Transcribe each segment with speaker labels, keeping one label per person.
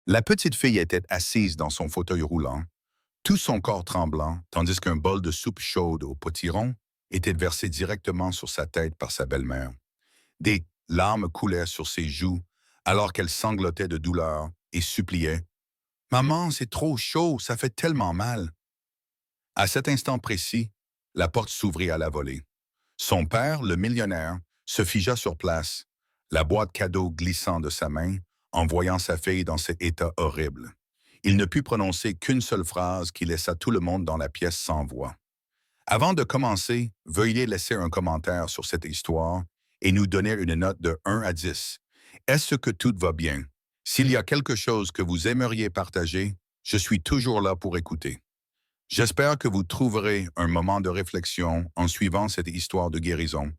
Speaker 1: La petite fille était assise dans son fauteuil roulant, tout son corps tremblant, tandis qu'un bol de soupe chaude au potiron était versé directement sur sa tête par sa belle-mère. Des larmes coulaient sur ses joues alors qu'elle sanglotait de douleur et suppliait. Maman, c'est trop chaud, ça fait tellement mal. À cet instant précis, la porte s'ouvrit à la volée. Son père, le millionnaire, se figea sur place, la boîte cadeau glissant de sa main, en voyant sa fille dans cet état horrible. Il ne put prononcer qu'une seule phrase qui laissa tout le monde dans la pièce sans voix. Avant de commencer, veuillez laisser un commentaire sur cette histoire et nous donner une note de 1 à 10. Est-ce que tout va bien? S'il y a quelque chose que vous aimeriez partager, je suis toujours là pour écouter. J'espère que vous trouverez un moment de réflexion en suivant cette histoire de guérison,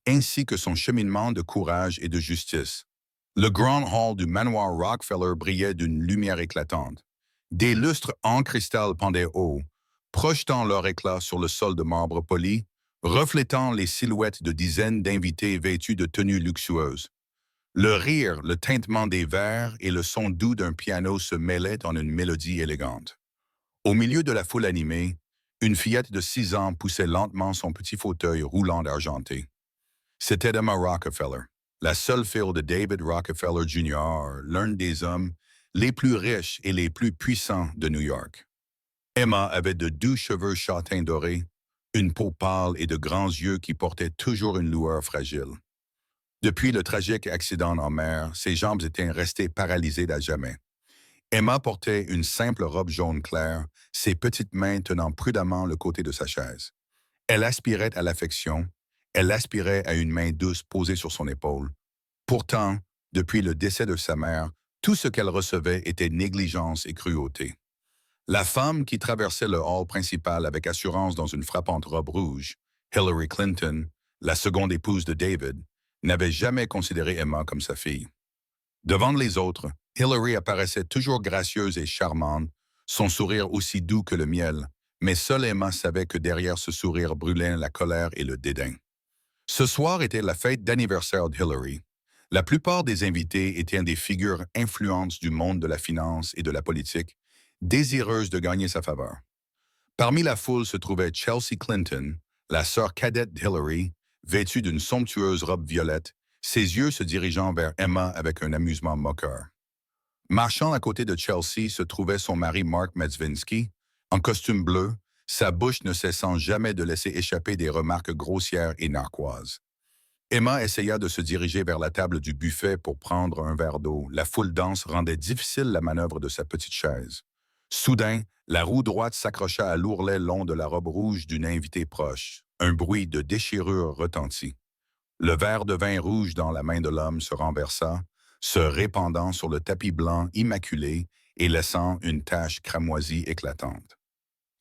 Speaker 1: ainsi que son cheminement de courage et de justice. Le grand hall du manoir Rockefeller brillait d'une lumière éclatante. Des lustres en cristal pendaient haut, projetant leur éclat sur le sol de marbre poli, reflétant les silhouettes de dizaines d'invités vêtus de tenues luxueuses. Le rire, le tintement des verres et le son doux d'un piano se mêlaient en une mélodie élégante. Au milieu de la foule animée, une fillette de 6 ans poussait lentement son petit fauteuil roulant d'argenté. C'était Emma Rockefeller, la seule fille de David Rockefeller Jr., l'un des hommes les plus riches et les plus puissants de New York. Emma avait de doux cheveux châtains dorés, une peau pâle et de grands yeux qui portaient toujours une lueur fragile. Depuis le tragique accident en mer, ses jambes étaient restées paralysées à jamais. Emma portait une simple robe jaune clair, ses petites mains tenant prudemment le côté de sa chaise. Elle aspirait à l'affection, elle aspirait à une main douce posée sur son épaule. Pourtant, depuis le décès de sa mère, tout ce qu'elle recevait était négligence et cruauté. La femme qui traversait le hall principal avec assurance dans une frappante robe rouge, Hillary Clinton, la seconde épouse de David, n'avait jamais considéré Emma comme sa fille. Devant les autres, Hillary apparaissait toujours gracieuse et charmante, son sourire aussi doux que le miel, mais seule Emma savait que derrière ce sourire brûlait la colère et le dédain. Ce soir était la fête d'anniversaire d'Hillary. La plupart des invités étaient des figures influentes du monde de la finance et de la politique, désireuses de gagner sa faveur. Parmi la foule se trouvait Chelsea Clinton, la sœur cadette d'Hillary, vêtue d'une somptueuse robe violette, ses yeux se dirigeant vers Emma avec un amusement moqueur. Marchant à côté de Chelsea se trouvait son mari Mark Medzwinski, en costume bleu, sa bouche ne cessant jamais de laisser échapper des remarques grossières et narquoises. Emma essaya de se diriger vers la table du buffet pour prendre un verre d'eau. La foule dense rendait difficile la manœuvre de sa petite chaise. Soudain, la roue droite s'accrocha à l'ourlet long de la robe rouge d'une invitée proche. Un bruit de déchirure retentit. Le verre de vin rouge dans la main de l'homme se renversa, se répandant sur le tapis blanc immaculé et laissant une tache cramoisie éclatante.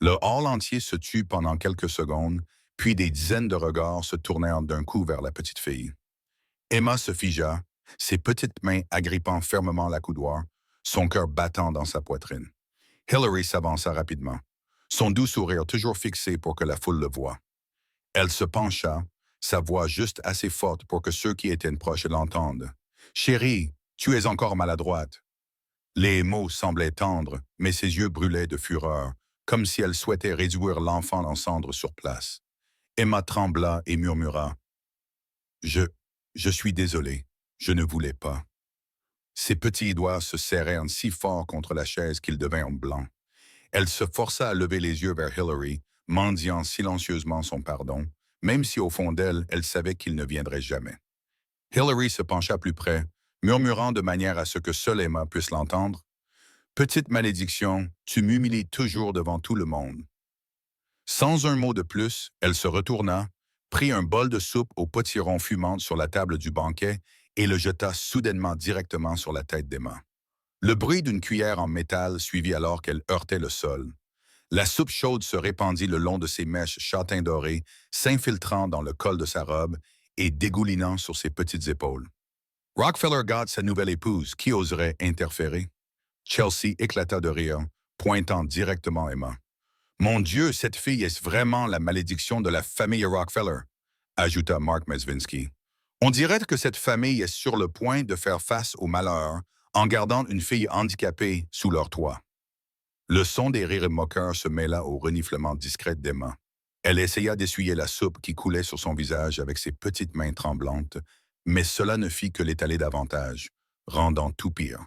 Speaker 1: Le hall entier se tut pendant quelques secondes, puis des dizaines de regards se tournèrent d'un coup vers la petite fille. Emma se figea, ses petites mains agrippant fermement la coudoir, son cœur battant dans sa poitrine. Hillary s'avança rapidement, son doux sourire toujours fixé pour que la foule le voie. Elle se pencha, sa voix juste assez forte pour que ceux qui étaient proches l'entendent. « Chérie, tu es encore maladroite. » Les mots semblaient tendres, mais ses yeux brûlaient de fureur, comme si elle souhaitait réduire l'enfant en cendres sur place. Emma trembla et murmura. « Je suis désolée, je ne voulais pas. » Ses petits doigts se serrèrent si fort contre la chaise qu'ils devinrent blancs. Elle se força à lever les yeux vers Hillary, mendiant silencieusement son pardon, même si au fond d'elle, elle savait qu'il ne viendrait jamais. Hillary se pencha plus près, murmurant de manière à ce que seule Emma puisse l'entendre. « Petite malédiction, tu m'humilies toujours devant tout le monde. » Sans un mot de plus, elle se retourna, prit un bol de soupe au potiron fumante sur la table du banquet et le jeta soudainement directement sur la tête d'Emma. Le bruit d'une cuillère en métal suivit alors qu'elle heurtait le sol. La soupe chaude se répandit le long de ses mèches châtain doré, s'infiltrant dans le col de sa robe et dégoulinant sur ses petites épaules. Rockefeller gâte sa nouvelle épouse, qui oserait interférer? Chelsea éclata de rire, pointant directement Emma. « Mon Dieu, cette fille est vraiment la malédiction de la famille Rockefeller », ajouta Mark Medzwinski. « On dirait que cette famille est sur le point de faire face au malheur en gardant une fille handicapée sous leur toit. Le son des rires moqueurs se mêla au reniflement discret d'Emma. Elle essaya d'essuyer la soupe qui coulait sur son visage avec ses petites mains tremblantes, mais cela ne fit que l'étaler davantage, rendant tout pire.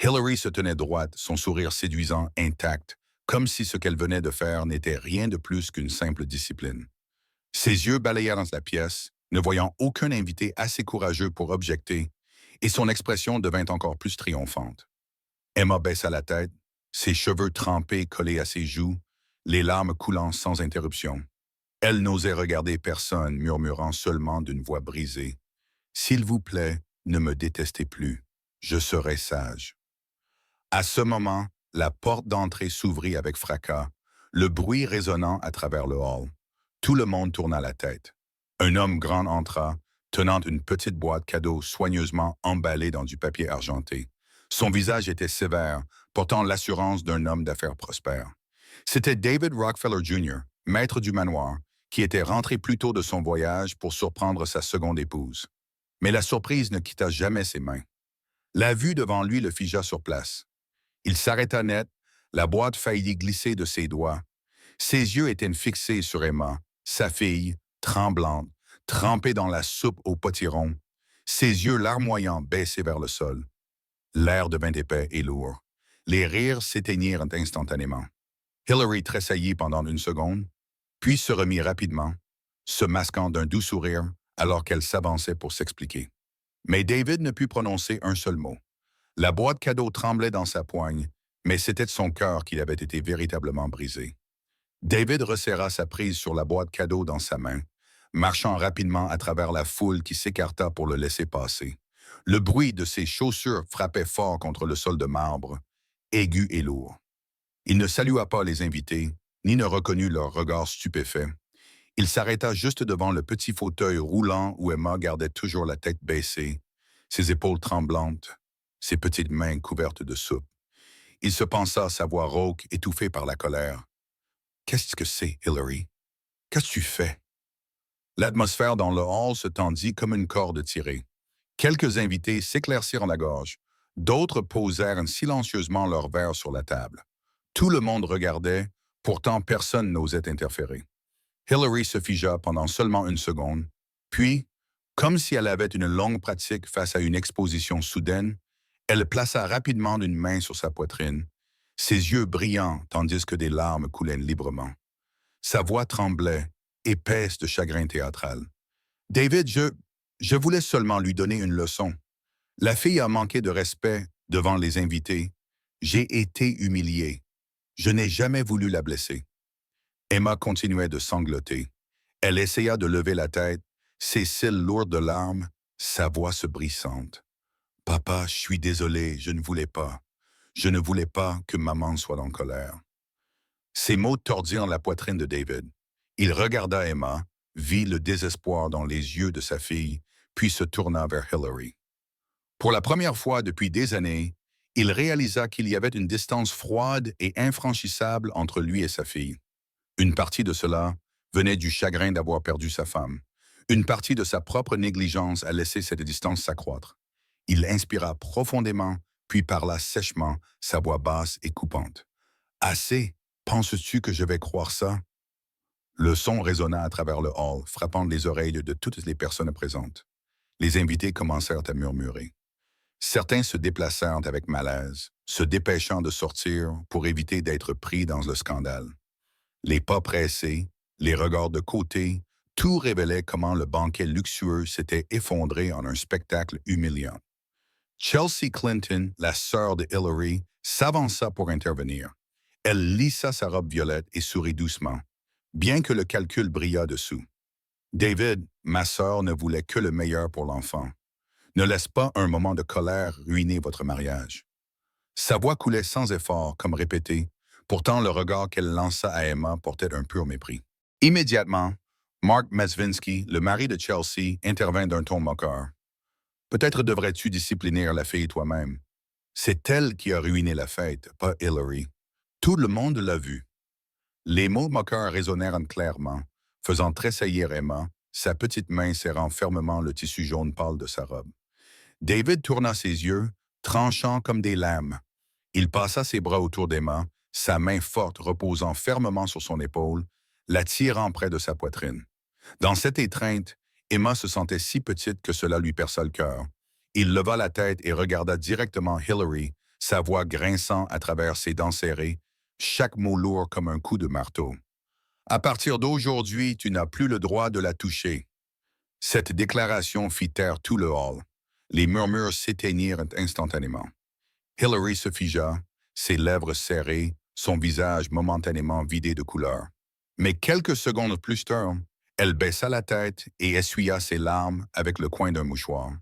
Speaker 1: Hillary se tenait droite, son sourire séduisant intact, comme si ce qu'elle venait de faire n'était rien de plus qu'une simple discipline. Ses yeux balayèrent la pièce, ne voyant aucun invité assez courageux pour objecter, et son expression devint encore plus triomphante. Emma baissa la tête, ses cheveux trempés collés à ses joues, les larmes coulant sans interruption. Elle n'osait regarder personne, murmurant seulement d'une voix brisée. « S'il vous plaît, ne me détestez plus. Je serai sage. » À ce moment, la porte d'entrée s'ouvrit avec fracas, le bruit résonnant à travers le hall. Tout le monde tourna la tête. Un homme grand entra, tenant une petite boîte cadeau soigneusement emballée dans du papier argenté. Son visage était sévère, portant l'assurance d'un homme d'affaires prospère. C'était David Rockefeller Jr., maître du manoir, qui était rentré plus tôt de son voyage pour surprendre sa seconde épouse. Mais la surprise ne quitta jamais ses mains. La vue devant lui le figea sur place. Il s'arrêta net, la boîte faillit glisser de ses doigts. Ses yeux étaient fixés sur Emma, sa fille, tremblante, trempée dans la soupe au potiron, ses yeux larmoyants baissés vers le sol. L'air devint épais et lourd. Les rires s'éteignirent instantanément. Hillary tressaillit pendant une seconde, puis se remit rapidement, se masquant d'un doux sourire alors qu'elle s'avançait pour s'expliquer. Mais David ne put prononcer un seul mot. La boîte cadeau tremblait dans sa poigne, mais c'était de son cœur qu'il avait été véritablement brisé. David resserra sa prise sur la boîte cadeau dans sa main, marchant rapidement à travers la foule qui s'écarta pour le laisser passer. Le bruit de ses chaussures frappait fort contre le sol de marbre, aigu et lourd. Il ne salua pas les invités, ni ne reconnut leur regard stupéfait. Il s'arrêta juste devant le petit fauteuil roulant où Emma gardait toujours la tête baissée, ses épaules tremblantes, ses petites mains couvertes de soupe. Il se pensa, sa voix rauque, étouffée par la colère. « Qu'est-ce que c'est, Hillary? Qu'as-tu que tu fais? » L'atmosphère dans le hall se tendit comme une corde tirée. Quelques invités s'éclaircirent la gorge. D'autres posèrent silencieusement leurs verres sur la table. Tout le monde regardait, pourtant personne n'osait interférer. Hillary se figea pendant seulement une seconde, puis, comme si elle avait une longue pratique face à une exposition soudaine, elle plaça rapidement une main sur sa poitrine, ses yeux brillants tandis que des larmes coulaient librement. Sa voix tremblait, épaisse de chagrin théâtral. « David, je voulais seulement lui donner une leçon. La fille a manqué de respect devant les invités. J'ai été humilié. Je n'ai jamais voulu la blesser. » Emma continuait de sangloter. Elle essaya de lever la tête, ses cils lourds de larmes, sa voix se brissante. « Papa, je suis désolé, je ne voulais pas. Je ne voulais pas que maman soit en colère. » Ces mots tordirent la poitrine de David. Il regarda Emma, vit le désespoir dans les yeux de sa fille, puis se tourna vers Hillary. Pour la première fois depuis des années, il réalisa qu'il y avait une distance froide et infranchissable entre lui et sa fille. Une partie de cela venait du chagrin d'avoir perdu sa femme. Une partie de sa propre négligence a laissé cette distance s'accroître. Il inspira profondément, puis parla sèchement, sa voix basse et coupante. « Assez, penses-tu que je vais croire ça? » Le son résonna à travers le hall, frappant les oreilles de toutes les personnes présentes. Les invités commencèrent à murmurer. Certains se déplacèrent avec malaise, se dépêchant de sortir pour éviter d'être pris dans le scandale. Les pas pressés, les regards de côté, tout révélait comment le banquet luxueux s'était effondré en un spectacle humiliant. Chelsea Clinton, la sœur de Hillary, s'avança pour intervenir. Elle lissa sa robe violette et sourit doucement, bien que le calcul brillât dessous. « David, ma sœur ne voulait que le meilleur pour l'enfant. Ne laisse pas un moment de colère ruiner votre mariage. » Sa voix coulait sans effort, comme répétée. Pourtant, le regard qu'elle lança à Emma portait un pur mépris. Immédiatement, Mark Mesvinsky, le mari de Chelsea, intervint d'un ton moqueur. « Peut-être devrais-tu discipliner la fille toi-même. C'est elle qui a ruiné la fête, pas Hillary. Tout le monde l'a vu. » Les mots moqueurs résonnèrent clairement, faisant tressaillir Emma, sa petite main serrant fermement le tissu jaune pâle de sa robe. David tourna ses yeux, tranchant comme des lames. Il passa ses bras autour d'Emma, sa main forte reposant fermement sur son épaule, la tirant près de sa poitrine. Dans cette étreinte, Emma se sentait si petite que cela lui perça le cœur. Il leva la tête et regarda directement Hillary, sa voix grinçant à travers ses dents serrées, chaque mot lourd comme un coup de marteau. À partir d'aujourd'hui, tu n'as plus le droit de la toucher. Cette déclaration fit taire tout le hall. Les murmures s'éteignirent instantanément. Hillary se figea, ses lèvres serrées, son visage momentanément vidé de couleur. Mais quelques secondes plus tard, elle baissa la tête et essuya ses larmes avec le coin d'un mouchoir.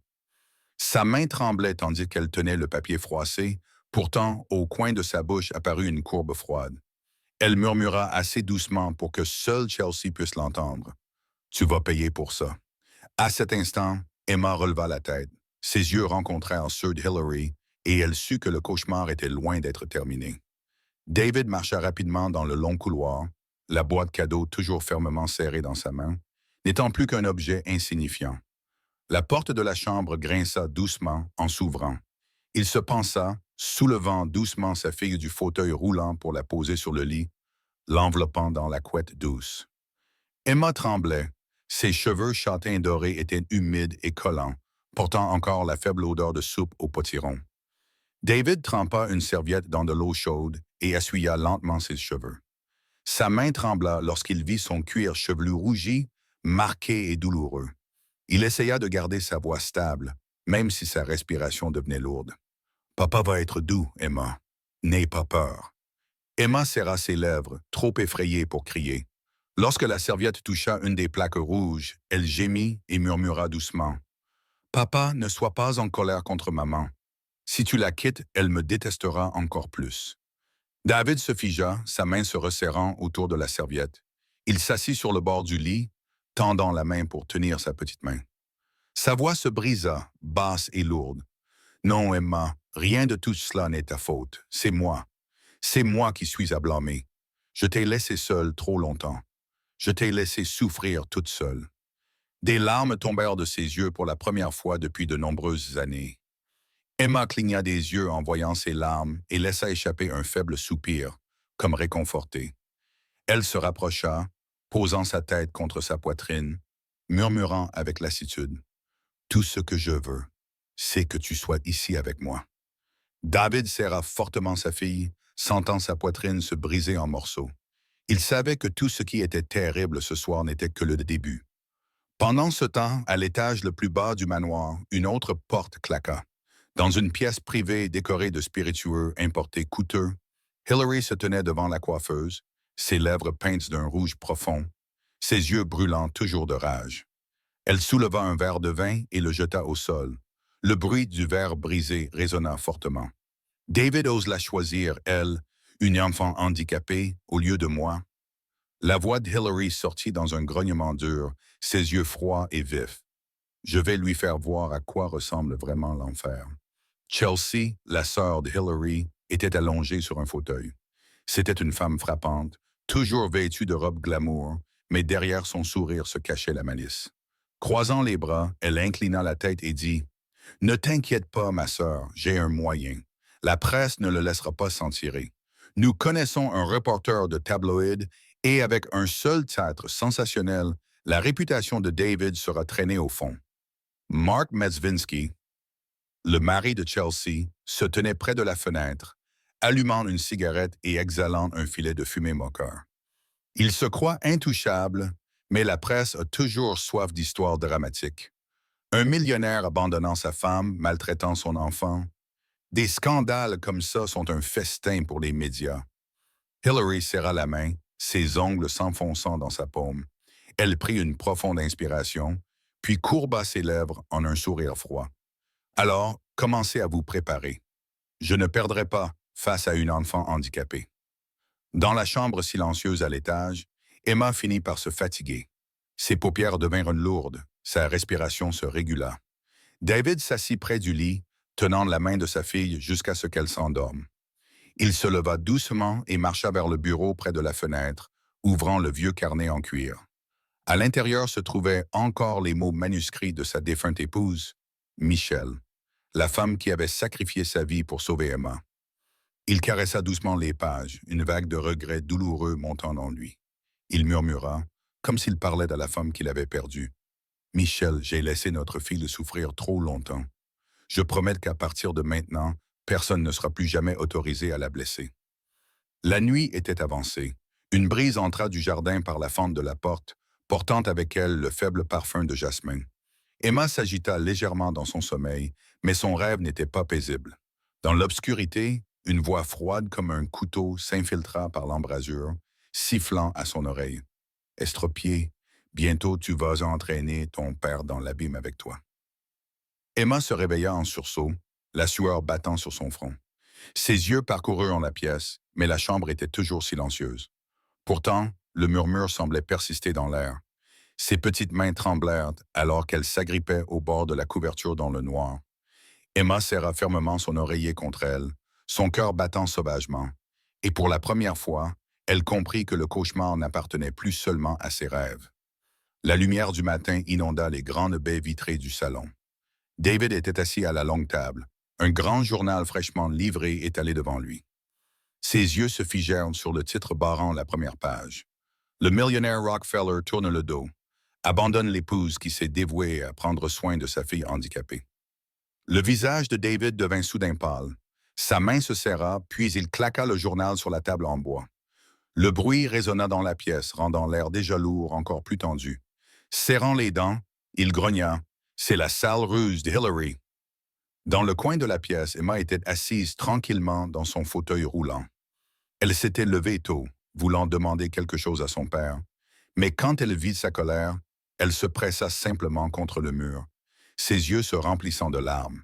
Speaker 1: Sa main tremblait tandis qu'elle tenait le papier froissé, pourtant au coin de sa bouche apparut une courbe froide. Elle murmura assez doucement pour que seul Chelsea puisse l'entendre. « Tu vas payer pour ça. » À cet instant, Emma releva la tête. Ses yeux rencontrèrent ceux de Hillary et elle sut que le cauchemar était loin d'être terminé. David marcha rapidement dans le long couloir, la boîte cadeau toujours fermement serrée dans sa main, n'étant plus qu'un objet insignifiant. La porte de la chambre grinça doucement en s'ouvrant. Il se pensa, soulevant doucement sa fille du fauteuil roulant pour la poser sur le lit, l'enveloppant dans la couette douce. Emma tremblait. Ses cheveux châtains dorés étaient humides et collants, portant encore la faible odeur de soupe au potiron. David trempa une serviette dans de l'eau chaude et essuya lentement ses cheveux. Sa main trembla lorsqu'il vit son cuir chevelu rougi, marqué et douloureux. Il essaya de garder sa voix stable, même si sa respiration devenait lourde. « Papa va être doux, Emma. N'aie pas peur. » Emma serra ses lèvres, trop effrayée pour crier. Lorsque la serviette toucha une des plaques rouges, elle gémit et murmura doucement. « Papa, ne sois pas en colère contre maman. Si tu la quittes, elle me détestera encore plus. » David se figea, sa main se resserrant autour de la serviette. Il s'assit sur le bord du lit, tendant la main pour tenir sa petite main. Sa voix se brisa, basse et lourde. « Non, Emma, rien de tout cela n'est ta faute. C'est moi. C'est moi qui suis à blâmer. Je t'ai laissé seule trop longtemps. Je t'ai laissé souffrir toute seule. » Des larmes tombèrent de ses yeux pour la première fois depuis de nombreuses années. Emma cligna des yeux en voyant ses larmes et laissa échapper un faible soupir, comme réconfortée. Elle se rapprocha, posant sa tête contre sa poitrine, murmurant avec lassitude. « Tout ce que je veux, c'est que tu sois ici avec moi. » David serra fortement sa fille, sentant sa poitrine se briser en morceaux. Il savait que tout ce qui était terrible ce soir n'était que le début. Pendant ce temps, à l'étage le plus bas du manoir, une autre porte claqua. Dans une pièce privée décorée de spiritueux importés coûteux, Hillary se tenait devant la coiffeuse, ses lèvres peintes d'un rouge profond, ses yeux brûlant toujours de rage. Elle souleva un verre de vin et le jeta au sol. Le bruit du verre brisé résonna fortement. David ose la choisir, elle, une enfant handicapée, au lieu de moi. La voix de Hillary sortit dans un grognement dur, ses yeux froids et vifs. Je vais lui faire voir à quoi ressemble vraiment l'enfer. Chelsea, la sœur de Hillary, était allongée sur un fauteuil. C'était une femme frappante, toujours vêtue de robe glamour, mais derrière son sourire se cachait la malice. Croisant les bras, elle inclina la tête et dit « Ne t'inquiète pas, ma sœur, j'ai un moyen. La presse ne le laissera pas s'en tirer. Nous connaissons un reporter de tabloïd et avec un seul titre sensationnel, la réputation de David sera traînée au fond. » Mark Medzwinski, le mari de Chelsea, se tenait près de la fenêtre, allumant une cigarette et exhalant un filet de fumée moqueur. Il se croit intouchable, mais la presse a toujours soif d'histoires dramatiques. Un millionnaire abandonnant sa femme, maltraitant son enfant. Des scandales comme ça sont un festin pour les médias. Hillary serra la main, ses ongles s'enfonçant dans sa paume. Elle prit une profonde inspiration, puis courba ses lèvres en un sourire froid. « Alors, commencez à vous préparer. Je ne perdrai pas face à une enfant handicapée. » Dans la chambre silencieuse à l'étage, Emma finit par se fatiguer. Ses paupières devinrent lourdes, sa respiration se régula. David s'assit près du lit, tenant la main de sa fille jusqu'à ce qu'elle s'endorme. Il se leva doucement et marcha vers le bureau près de la fenêtre, ouvrant le vieux carnet en cuir. À l'intérieur se trouvaient encore les mots manuscrits de sa défunte épouse, Michel. la femme qui avait sacrifié sa vie pour sauver Emma. Il caressa doucement les pages, une vague de regrets douloureux montant en lui. Il murmura, comme s'il parlait de la femme qu'il avait perdue. Michel, j'ai laissé notre fille souffrir trop longtemps. Je promets qu'à partir de maintenant, personne ne sera plus jamais autorisé à la blesser. La nuit était avancée. Une brise entra du jardin par la fente de la porte, portant avec elle le faible parfum de jasmin. Emma s'agita légèrement dans son sommeil, mais son rêve n'était pas paisible. Dans l'obscurité, une voix froide comme un couteau s'infiltra par l'embrasure, sifflant à son oreille. « Estropié, bientôt tu vas entraîner ton père dans l'abîme avec toi. » Emma se réveilla en sursaut, la sueur battant sur son front. Ses yeux parcoururent la pièce, mais la chambre était toujours silencieuse. Pourtant, le murmure semblait persister dans l'air. Ses petites mains tremblèrent alors qu'elle s'agrippait au bord de la couverture dans le noir. Emma serra fermement son oreiller contre elle, son cœur battant sauvagement. Et pour la première fois, elle comprit que le cauchemar n'appartenait plus seulement à ses rêves. La lumière du matin inonda les grandes baies vitrées du salon. David était assis à la longue table, un grand journal fraîchement livré étalé devant lui. Ses yeux se figèrent sur le titre barrant la première page. Le millionnaire Rockefeller tourne le dos, abandonne l'épouse qui s'est dévouée à prendre soin de sa fille handicapée. Le visage de David devint soudain pâle. Sa main se serra, puis il claqua le journal sur la table en bois. Le bruit résonna dans la pièce, rendant l'air déjà lourd encore plus tendu. Serrant les dents, il grogna. « C'est la sale ruse de Hillary. » Dans le coin de la pièce, Emma était assise tranquillement dans son fauteuil roulant. Elle s'était levée tôt, voulant demander quelque chose à son père, mais quand elle vit sa colère, elle se pressa simplement contre le mur, ses yeux se remplissant de larmes.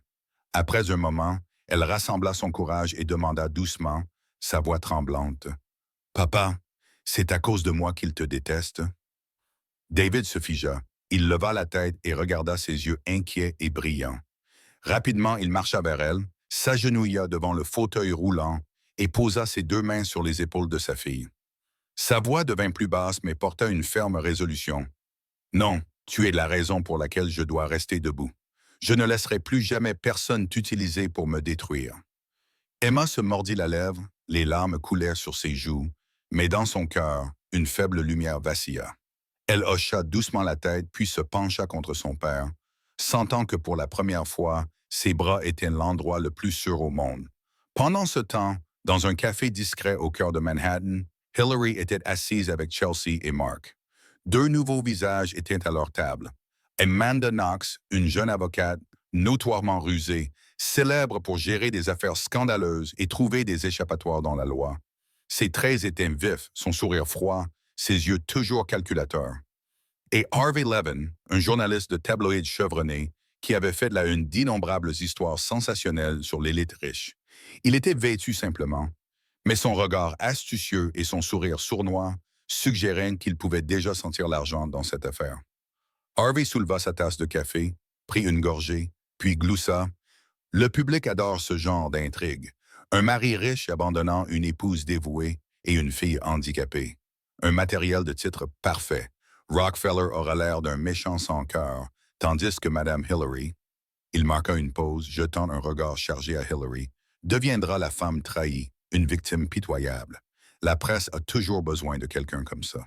Speaker 1: Après un moment, elle rassembla son courage et demanda doucement, sa voix tremblante, « Papa, c'est à cause de moi qu'il te déteste? » David se figea. Il leva la tête et regarda ses yeux inquiets et brillants. Rapidement, il marcha vers elle, s'agenouilla devant le fauteuil roulant et posa ses deux mains sur les épaules de sa fille. Sa voix devint plus basse mais porta une ferme résolution. « Non, tu es la raison pour laquelle je dois rester debout. Je ne laisserai plus jamais personne t'utiliser pour me détruire. » Emma se mordit la lèvre, les larmes coulèrent sur ses joues, mais dans son cœur, une faible lumière vacilla. Elle hocha doucement la tête puis se pencha contre son père, sentant que pour la première fois, ses bras étaient l'endroit le plus sûr au monde. Pendant ce temps, dans un café discret au cœur de Manhattan, Hillary était assise avec Chelsea et Mark. Deux nouveaux visages étaient à leur table. Amanda Knox, une jeune avocate, notoirement rusée, célèbre pour gérer des affaires scandaleuses et trouver des échappatoires dans la loi. Ses traits étaient vifs, son sourire froid, ses yeux toujours calculateurs. Et Harvey Levin, un journaliste de tabloïd chevronné, qui avait fait de la une d'innombrables histoires sensationnelles sur l'élite riche. Il était vêtu simplement, mais son regard astucieux et son sourire sournois suggéraient qu'il pouvait déjà sentir l'argent dans cette affaire. Harvey souleva sa tasse de café, prit une gorgée, puis gloussa. « Le public adore ce genre d'intrigue. Un mari riche abandonnant une épouse dévouée et une fille handicapée. Un matériel de titre parfait. Rockefeller aura l'air d'un méchant sans cœur, tandis que Madame Hillary, il marqua une pause, jetant un regard chargé à Hillary, deviendra la femme trahie, une victime pitoyable. La presse a toujours besoin de quelqu'un comme ça. »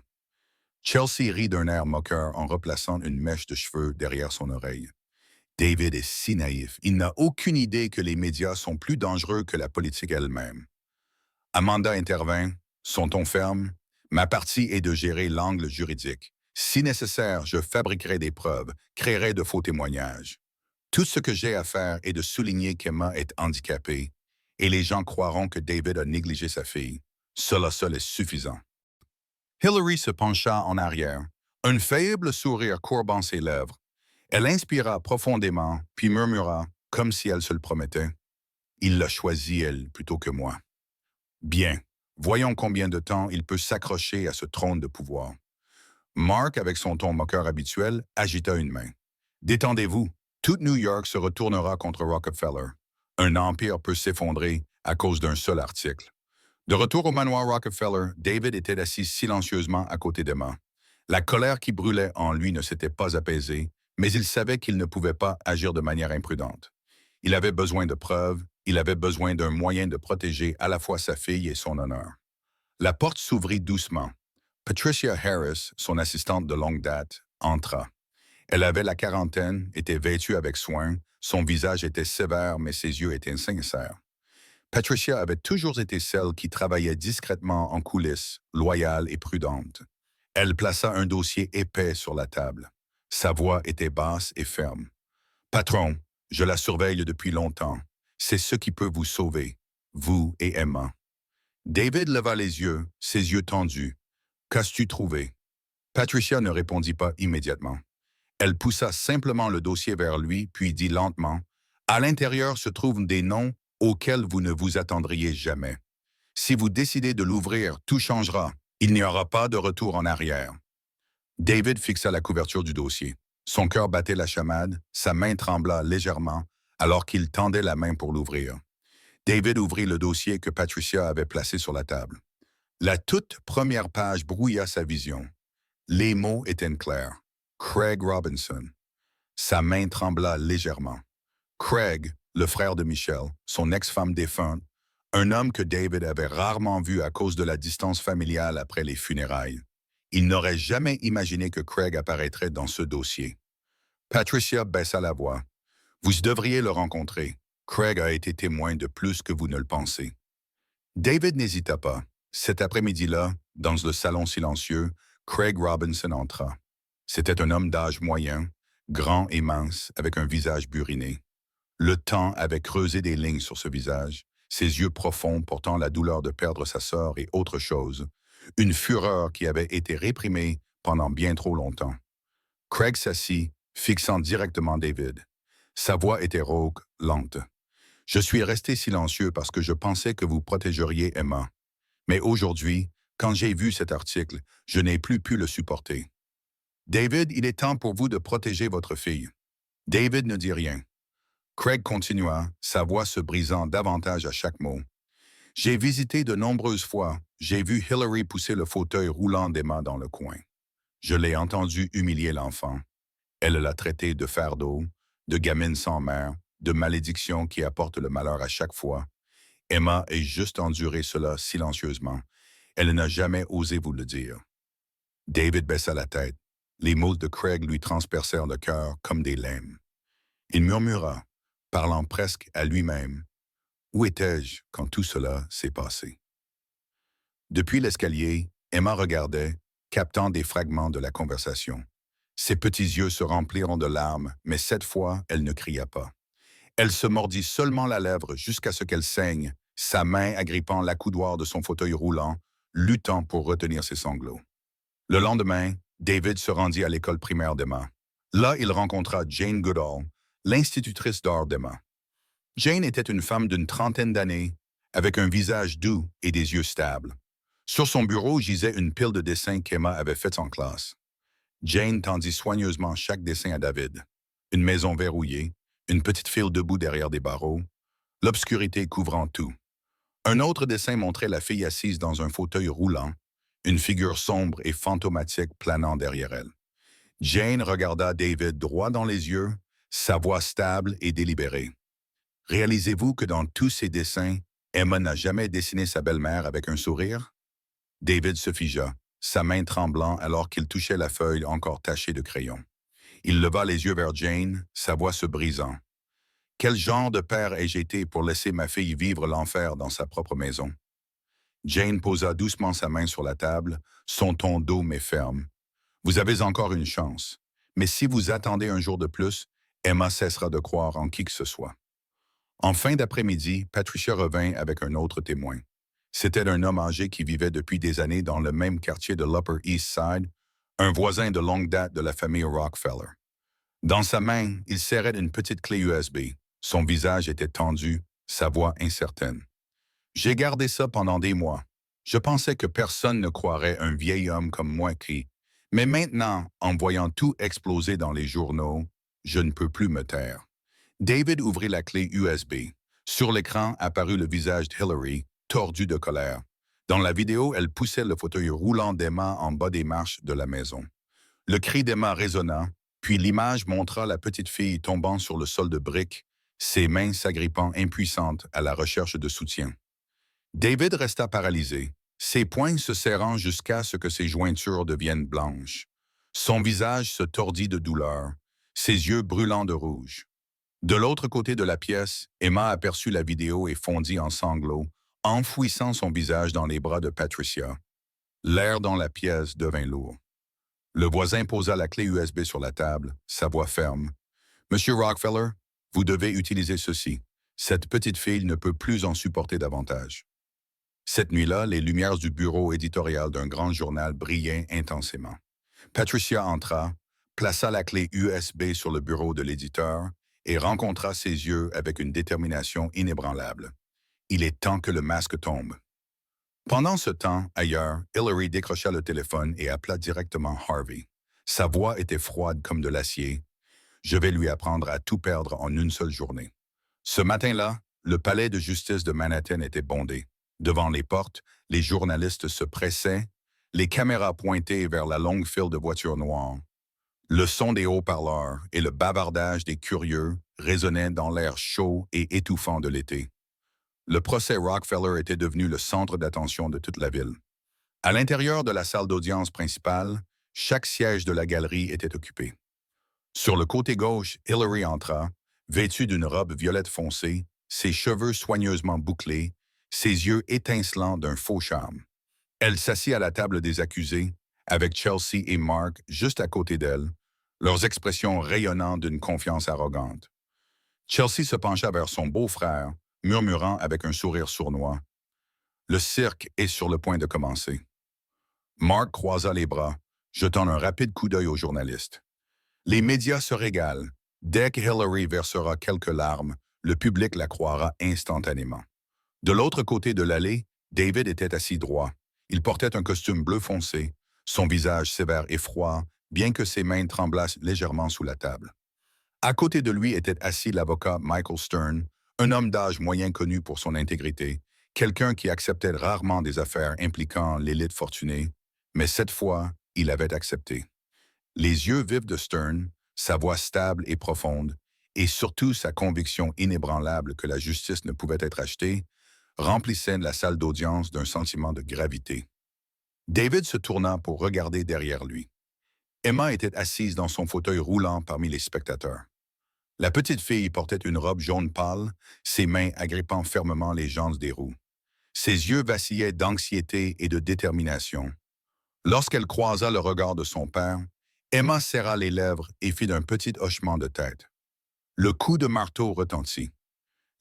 Speaker 1: Chelsea rit d'un air moqueur en replaçant une mèche de cheveux derrière son oreille. David est si naïf, il n'a aucune idée que les médias sont plus dangereux que la politique elle-même. Amanda intervint, son ton ferme. Ma partie est de gérer l'angle juridique. Si nécessaire, je fabriquerai des preuves, créerai de faux témoignages. Tout ce que j'ai à faire est de souligner qu'Emma est handicapée, et les gens croiront que David a négligé sa fille. Cela seul est suffisant. Hillary se pencha en arrière, un faible sourire courbant ses lèvres. Elle inspira profondément, puis murmura, comme si elle se le promettait. « Il l'a choisi, elle, plutôt que moi. » Bien, voyons combien de temps il peut s'accrocher à ce trône de pouvoir. Mark, avec son ton moqueur habituel, agita une main. « Détendez-vous, toute New York se retournera contre Rockefeller. Un empire peut s'effondrer à cause d'un seul article. » De retour au manoir Rockefeller, David était assis silencieusement à côté d'Emma. La colère qui brûlait en lui ne s'était pas apaisée, mais il savait qu'il ne pouvait pas agir de manière imprudente. Il avait besoin de preuves, il avait besoin d'un moyen de protéger à la fois sa fille et son honneur. La porte s'ouvrit doucement. Patricia Harris, son assistante de longue date, entra. Elle avait la quarantaine, était vêtue avec soin, son visage était sévère mais ses yeux étaient sincères. Patricia avait toujours été celle qui travaillait discrètement en coulisses, loyale et prudente. Elle plaça un dossier épais sur la table. Sa voix était basse et ferme. Patron, je la surveille depuis longtemps. C'est ce qui peut vous sauver, vous et Emma. David leva les yeux, ses yeux tendus. Qu'as-tu trouvé? Patricia ne répondit pas immédiatement. Elle poussa simplement le dossier vers lui, puis dit lentement, « À l'intérieur se trouvent des noms auxquels vous ne vous attendriez jamais. Si vous décidez de l'ouvrir, tout changera. Il n'y aura pas de retour en arrière. » David fixa la couverture du dossier. Son cœur battait la chamade, sa main trembla légèrement alors qu'il tendait la main pour l'ouvrir. David ouvrit le dossier que Patricia avait placé sur la table. La toute première page brouilla sa vision. Les mots étaient clairs. Craig Robinson. Sa main trembla légèrement. Craig, le frère de Michelle, son ex-femme défunte, un homme que David avait rarement vu à cause de la distance familiale après les funérailles. Il n'aurait jamais imaginé que Craig apparaîtrait dans ce dossier. Patricia baissa la voix. « Vous devriez le rencontrer. Craig a été témoin de plus que vous ne le pensez. » David n'hésita pas. Cet après-midi-là, dans le salon silencieux, Craig Robinson entra. C'était un homme d'âge moyen, grand et mince, avec un visage buriné. Le temps avait creusé des lignes sur ce visage, ses yeux profonds portant la douleur de perdre sa sœur et autre chose, une fureur qui avait été réprimée pendant bien trop longtemps. Craig s'assit, fixant directement David. Sa voix était rauque, lente. « Je suis resté silencieux parce que je pensais que vous protégeriez Emma. Mais aujourd'hui, quand j'ai vu cet article, je n'ai plus pu le supporter. David, il est temps pour vous de protéger votre fille. » David ne dit rien. Craig continua, sa voix se brisant davantage à chaque mot. « J'ai visité de nombreuses fois, j'ai vu Hillary pousser le fauteuil roulant d'Emma dans le coin. Je l'ai entendu humilier l'enfant. Elle l'a traité de fardeau, de gamine sans mère, de malédiction qui apporte le malheur à chaque fois. Emma a juste enduré cela silencieusement. Elle n'a jamais osé vous le dire. » David baissa la tête. Les mots de Craig lui transpercèrent le cœur comme des lames. Il murmura, parlant presque à lui-même. « Où étais-je quand tout cela s'est passé? » Depuis l'escalier, Emma regardait, captant des fragments de la conversation. Ses petits yeux se rempliront de larmes, mais cette fois, elle ne cria pas. Elle se mordit seulement la lèvre jusqu'à ce qu'elle saigne, sa main agrippant l'accoudoir de son fauteuil roulant, luttant pour retenir ses sanglots. Le lendemain, David se rendit à l'école primaire d'Emma. Là, il rencontra Jane Goodall, l'institutrice d'art d'Emma. Jane était une femme d'une trentaine d'années, avec un visage doux et des yeux stables. Sur son bureau gisait une pile de dessins qu'Emma avait faits en classe. Jane tendit soigneusement chaque dessin à David. Une maison verrouillée, une petite fille debout derrière des barreaux, l'obscurité couvrant tout. Un autre dessin montrait la fille assise dans un fauteuil roulant, une figure sombre et fantomatique planant derrière elle. Jane regarda David droit dans les yeux, sa voix stable et délibérée. « Réalisez-vous que dans tous ces dessins, Emma n'a jamais dessiné sa belle-mère avec un sourire? » David se figea, sa main tremblant alors qu'il touchait la feuille encore tachée de crayon. Il leva les yeux vers Jane, sa voix se brisant. « Quel genre de père ai-je été pour laisser ma fille vivre l'enfer dans sa propre maison? » Jane posa doucement sa main sur la table, son ton doux mais ferme. « Vous avez encore une chance, mais si vous attendez un jour de plus, Emma cessera de croire en qui que ce soit. » En fin d'après-midi, Patricia revint avec un autre témoin. C'était un homme âgé qui vivait depuis des années dans le même quartier de l'Upper East Side, un voisin de longue date de la famille Rockefeller. Dans sa main, il serrait une petite clé USB. Son visage était tendu, sa voix incertaine. « J'ai gardé ça pendant des mois. Je pensais que personne ne croirait un vieil homme comme moi qui... Mais maintenant, en voyant tout exploser dans les journaux, je ne peux plus me taire. » David ouvrit la clé USB. Sur l'écran apparut le visage d'Hillary, tordu de colère. Dans la vidéo, elle poussait le fauteuil roulant d'Emma en bas des marches de la maison. Le cri d'Emma résonna, puis l'image montra la petite fille tombant sur le sol de briques, ses mains s'agrippant impuissantes à la recherche de soutien. David resta paralysé, ses poings se serrant jusqu'à ce que ses jointures deviennent blanches. Son visage se tordit de douleur, ses yeux brûlants de rouge. De l'autre côté de la pièce, Emma aperçut la vidéo et fondit en sanglots, enfouissant son visage dans les bras de Patricia. L'air dans la pièce devint lourd. Le voisin posa la clé USB sur la table, sa voix ferme. « Monsieur Rockefeller, vous devez utiliser ceci. Cette petite fille ne peut plus en supporter davantage. » Cette nuit-là, les lumières du bureau éditorial d'un grand journal brillaient intensément. Patricia entra, plaça la clé USB sur le bureau de l'éditeur et rencontra ses yeux avec une détermination inébranlable. Il est temps que le masque tombe. Pendant ce temps, ailleurs, Hillary décrocha le téléphone et appela directement Harvey. Sa voix était froide comme de l'acier. « Je vais lui apprendre à tout perdre en une seule journée. » Ce matin-là, le palais de justice de Manhattan était bondé. Devant les portes, les journalistes se pressaient, les caméras pointées vers la longue file de voitures noires. Le son des haut-parleurs et le bavardage des curieux résonnaient dans l'air chaud et étouffant de l'été. Le procès Rockefeller était devenu le centre d'attention de toute la ville. À l'intérieur de la salle d'audience principale, chaque siège de la galerie était occupé. Sur le côté gauche, Hillary entra, vêtue d'une robe violette foncée, ses cheveux soigneusement bouclés, ses yeux étincelants d'un faux charme. Elle s'assit à la table des accusés, avec Chelsea et Mark juste à côté d'elle, leurs expressions rayonnant d'une confiance arrogante. Chelsea se pencha vers son beau-frère, murmurant avec un sourire sournois. « Le cirque est sur le point de commencer. » Mark croisa les bras, jetant un rapide coup d'œil aux journalistes. Les médias se régalent. Dès que Hillary versera quelques larmes, le public la croira instantanément. De l'autre côté de l'allée, David était assis droit. Il portait un costume bleu foncé, son visage sévère et froid, bien que ses mains tremblassent légèrement sous la table. À côté de lui était assis l'avocat Michael Stern, un homme d'âge moyen connu pour son intégrité, quelqu'un qui acceptait rarement des affaires impliquant l'élite fortunée, mais cette fois, il avait accepté. Les yeux vifs de Stern, sa voix stable et profonde, et surtout sa conviction inébranlable que la justice ne pouvait être achetée, remplissaient la salle d'audience d'un sentiment de gravité. David se tourna pour regarder derrière lui. Emma était assise dans son fauteuil roulant parmi les spectateurs. La petite fille portait une robe jaune pâle, ses mains agrippant fermement les jantes des roues. Ses yeux vacillaient d'anxiété et de détermination. Lorsqu'elle croisa le regard de son père, Emma serra les lèvres et fit un petit hochement de tête. Le coup de marteau retentit.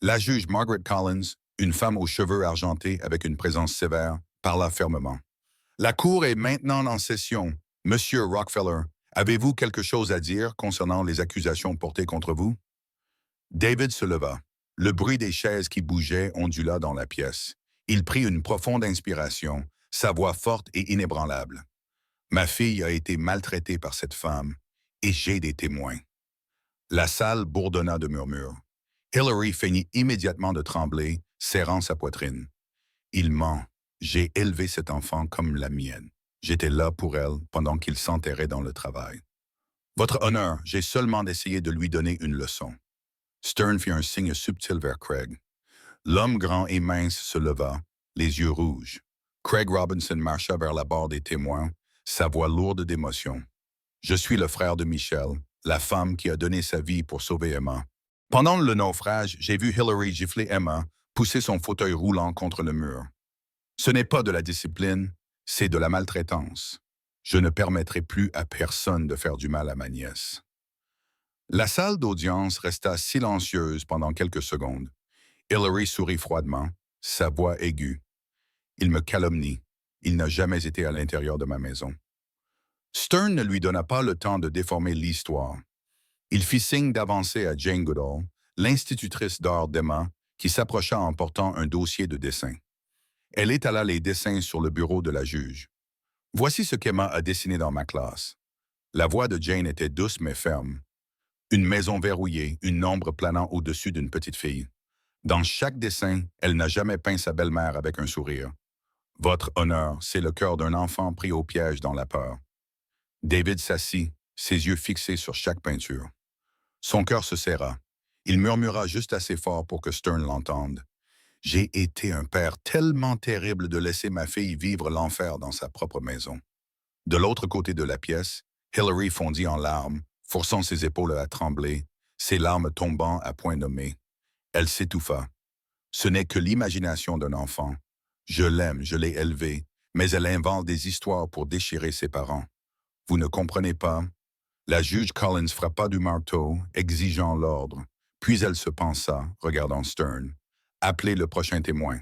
Speaker 1: La juge Margaret Collins, une femme aux cheveux argentés avec une présence sévère, parla fermement. « La Cour est maintenant en session. Monsieur Rockefeller, avez-vous quelque chose à dire concernant les accusations portées contre vous? » David se leva. Le bruit des chaises qui bougeaient ondula dans la pièce. Il prit une profonde inspiration, sa voix forte et inébranlable. « Ma fille a été maltraitée par cette femme, et j'ai des témoins. » La salle bourdonna de murmures. Hillary feignit immédiatement de trembler, serrant sa poitrine. « Il ment. J'ai élevé cet enfant comme la mienne. J'étais là pour elle pendant qu'il s'enterrait dans le travail. Votre honneur, j'ai seulement essayé de lui donner une leçon. » Stern fit un signe subtil vers Craig. L'homme grand et mince se leva, les yeux rouges. Craig Robinson marcha vers la barre des témoins, sa voix lourde d'émotion. « Je suis le frère de Michelle, la femme qui a donné sa vie pour sauver Emma. Pendant le naufrage, j'ai vu Hillary gifler Emma, pousser son fauteuil roulant contre le mur. Ce n'est pas de la discipline, c'est de la maltraitance. Je ne permettrai plus à personne de faire du mal à ma nièce. » La salle d'audience resta silencieuse pendant quelques secondes. Hillary sourit froidement, sa voix aiguë. « Il me calomnie. Il n'a jamais été à l'intérieur de ma maison. » Stern ne lui donna pas le temps de déformer l'histoire. Il fit signe d'avancer à Jane Goodall, l'institutrice d'art d'Emma, qui s'approcha en portant un dossier de dessin. Elle étala les dessins sur le bureau de la juge. « Voici ce qu'Emma a dessiné dans ma classe. » La voix de Jane était douce mais ferme. Une maison verrouillée, une ombre planant au-dessus d'une petite fille. Dans chaque dessin, elle n'a jamais peint sa belle-mère avec un sourire. Votre honneur, c'est le cœur d'un enfant pris au piège dans la peur. David s'assit, ses yeux fixés sur chaque peinture. Son cœur se serra. Il murmura juste assez fort pour que Stern l'entende. J'ai été un père tellement terrible de laisser ma fille vivre l'enfer dans sa propre maison. De l'autre côté de la pièce, Hillary fondit en larmes, forçant ses épaules à trembler, ses larmes tombant à point nommé. Elle s'étouffa. Ce n'est que l'imagination d'un enfant. Je l'aime, je l'ai élevé, mais elle invente des histoires pour déchirer ses parents. Vous ne comprenez pas? La juge Collins frappa du marteau, exigeant l'ordre. Puis elle se pensa, regardant Stern. Appelez le prochain témoin.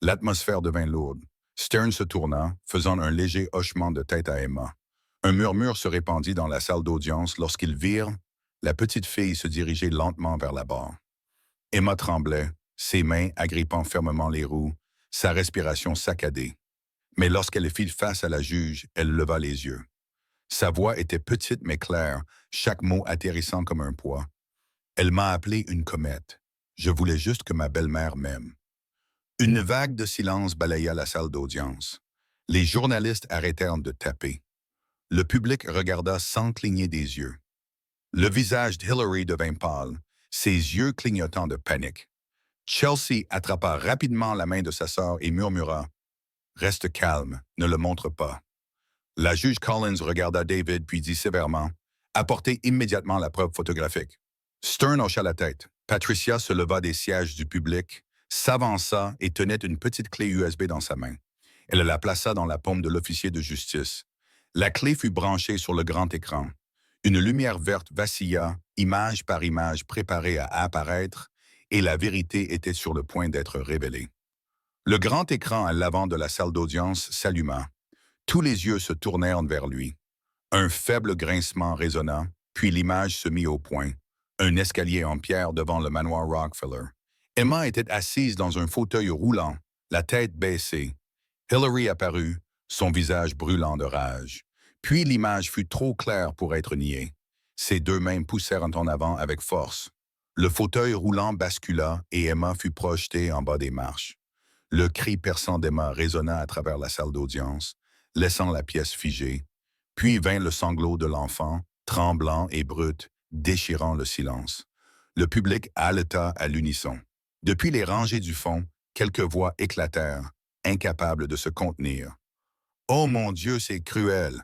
Speaker 1: L'atmosphère devint lourde. Stern se tourna, faisant un léger hochement de tête à Emma. Un murmure se répandit dans la salle d'audience lorsqu'ils virent la petite fille se diriger lentement vers la barre. Emma tremblait, ses mains agrippant fermement les roues, sa respiration saccadée. Mais lorsqu'elle fit face à la juge, elle leva les yeux. Sa voix était petite mais claire, chaque mot atterrissant comme un poids. Elle m'a appelé une comète. Je voulais juste que ma belle-mère m'aime. Une vague de silence balaya la salle d'audience. Les journalistes arrêtèrent de taper. Le public regarda sans cligner des yeux. Le visage d'Hillary devint pâle, ses yeux clignotant de panique. Chelsea attrapa rapidement la main de sa sœur et murmura « Reste calme, ne le montre pas ». La juge Collins regarda David puis dit sévèrement « Apportez immédiatement la preuve photographique ». Stern hocha la tête. Patricia se leva des sièges du public, s'avança et tenait une petite clé USB dans sa main. Elle la plaça dans la paume de l'officier de justice. La clé fut branchée sur le grand écran. Une lumière verte vacilla, image par image préparée à apparaître, et la vérité était sur le point d'être révélée. Le grand écran à l'avant de la salle d'audience s'alluma. Tous les yeux se tournèrent vers lui. Un faible grincement résonna, puis l'image se mit au point. Un escalier en pierre devant le manoir Rockefeller. Emma était assise dans un fauteuil roulant, la tête baissée. Hillary apparut, son visage brûlant de rage. Puis l'image fut trop claire pour être niée. Ses deux mains poussèrent en avant avec force. Le fauteuil roulant bascula et Emma fut projetée en bas des marches. Le cri perçant d'Emma résonna à travers la salle d'audience, laissant la pièce figée. Puis vint le sanglot de l'enfant, tremblant et brut, déchirant le silence. Le public haleta à l'unisson. Depuis les rangées du fond, quelques voix éclatèrent, incapables de se contenir. « Oh mon Dieu, c'est cruel!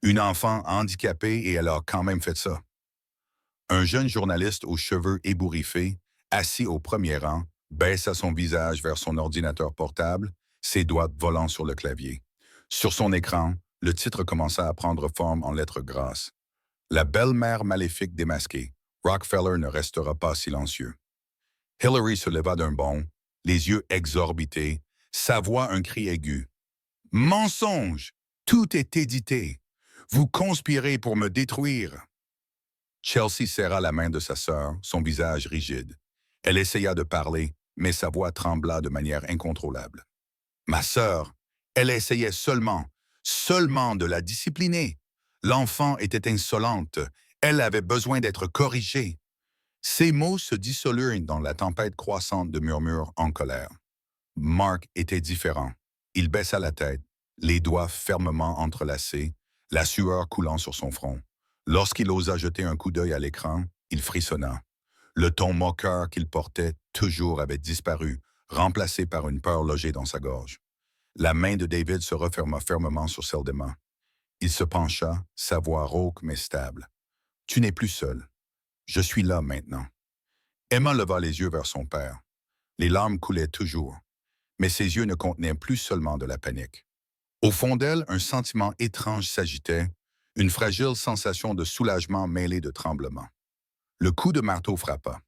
Speaker 1: Une enfant handicapée et elle a quand même fait ça. » Un jeune journaliste aux cheveux ébouriffés, assis au premier rang, baissa son visage vers son ordinateur portable, ses doigts volant sur le clavier. Sur son écran, le titre commença à prendre forme en lettres grasses. La belle-mère maléfique démasquée. Rockefeller ne restera pas silencieux. Hillary se leva d'un bond, les yeux exorbités, sa voix un cri aigu. « Mensonge! Tout est édité! Vous conspirez pour me détruire! » Chelsea serra la main de sa sœur, son visage rigide. Elle essaya de parler, mais sa voix trembla de manière incontrôlable. « Ma sœur, elle essayait seulement de la discipliner. L'enfant était insolente. Elle avait besoin d'être corrigée. » Ces mots se dissolurent dans la tempête croissante de murmures en colère. Mark était différent. Il baissa la tête, les doigts fermement entrelacés, la sueur coulant sur son front. Lorsqu'il osa jeter un coup d'œil à l'écran, il frissonna. Le ton moqueur qu'il portait toujours avait disparu, remplacé par une peur logée dans sa gorge. La main de David se referma fermement sur celle d'Emma. Il se pencha, sa voix rauque mais stable. « Tu n'es plus seul. Je suis là maintenant. » Emma leva les yeux vers son père. Les larmes coulaient toujours, mais ses yeux ne contenaient plus seulement de la panique. Au fond d'elle, un sentiment étrange s'agitait, une fragile sensation de soulagement mêlée de tremblement. Le coup de marteau frappa.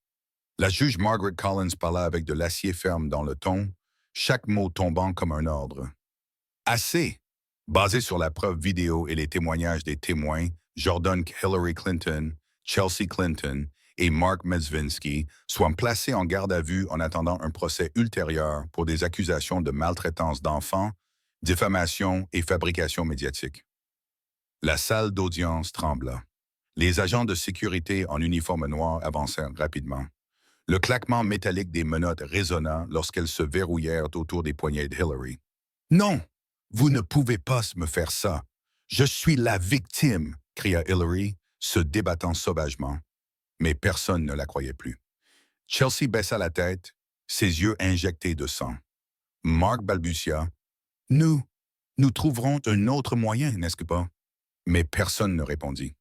Speaker 1: La juge Margaret Collins parla avec de l'acier ferme dans le ton, chaque mot tombant comme un ordre. « Assez! » Basé sur la preuve vidéo et les témoignages des témoins, j'ordonne que Hillary Clinton, Chelsea Clinton et Mark Mezvinsky soient placés en garde à vue en attendant un procès ultérieur pour des accusations de maltraitance d'enfants, diffamation et fabrication médiatique. La salle d'audience trembla. Les agents de sécurité en uniforme noir avancèrent rapidement. Le claquement métallique des menottes résonna lorsqu'elles se verrouillèrent autour des poignets de Hillary. « Non! Vous ne pouvez pas me faire ça! Je suis la victime! » cria Hillary, se débattant sauvagement. Mais personne ne la croyait plus. Chelsea baissa la tête, ses yeux injectés de sang. Mark balbutia. Nous, nous trouverons un autre moyen, n'est-ce pas? Mais personne ne répondit.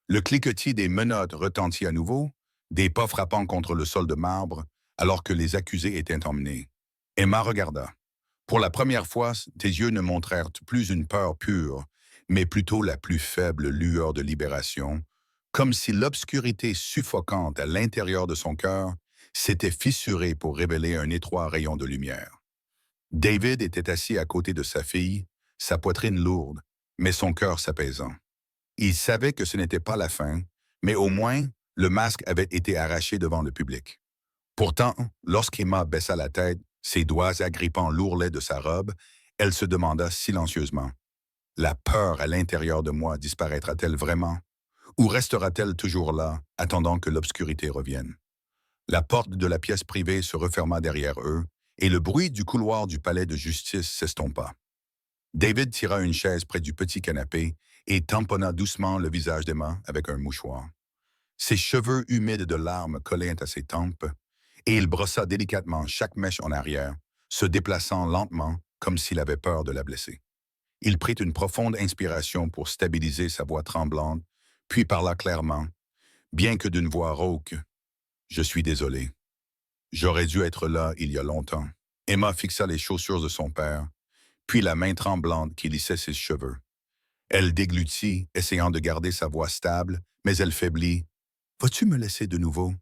Speaker 1: Le cliquetis des menottes retentit à nouveau, des pas frappant contre le sol de marbre, alors que les accusés étaient emmenés. Emma regarda. Pour la première fois, tes yeux ne montrèrent plus une peur pure, mais plutôt la plus faible lueur de libération, comme si l'obscurité suffocante à l'intérieur de son cœur s'était fissurée pour révéler un étroit rayon de lumière. David était assis à côté de sa fille, sa poitrine lourde, mais son cœur s'apaisant. Il savait que ce n'était pas la fin, mais au moins, le masque avait été arraché devant le public. Pourtant, lorsqu'Emma baissa la tête, ses doigts agrippant l'ourlet de sa robe, elle se demanda silencieusement. La peur à l'intérieur de moi disparaîtra-t-elle vraiment? Ou restera-t-elle toujours là, attendant que l'obscurité revienne? La porte de la pièce privée se referma derrière eux, et le bruit du couloir du palais de justice s'estompa. David tira une chaise près du petit canapé et tamponna doucement le visage d'Emma avec un mouchoir. Ses cheveux humides de larmes collaient à ses tempes, et il brossa délicatement chaque mèche en arrière, se déplaçant lentement comme s'il avait peur de la blesser. Il prit une profonde inspiration pour stabiliser sa voix tremblante, puis parla clairement, bien que d'une voix rauque. « Je suis désolé. J'aurais dû être là il y a longtemps. » Emma fixa les chaussures de son père, puis la main tremblante qui lissait ses cheveux. Elle déglutit, essayant de garder sa voix stable, mais elle faiblit. « Vas-tu me laisser de nouveau? »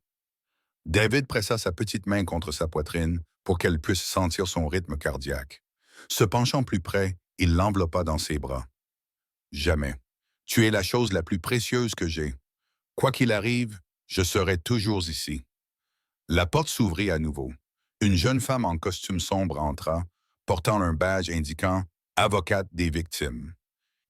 Speaker 1: David pressa sa petite main contre sa poitrine pour qu'elle puisse sentir son rythme cardiaque. Se penchant plus près, il l'enveloppa dans ses bras. « Jamais. Tu es la chose la plus précieuse que j'ai. Quoi qu'il arrive, je serai toujours ici. » La porte s'ouvrit à nouveau. Une jeune femme en costume sombre entra, portant un badge indiquant « Avocate des victimes ».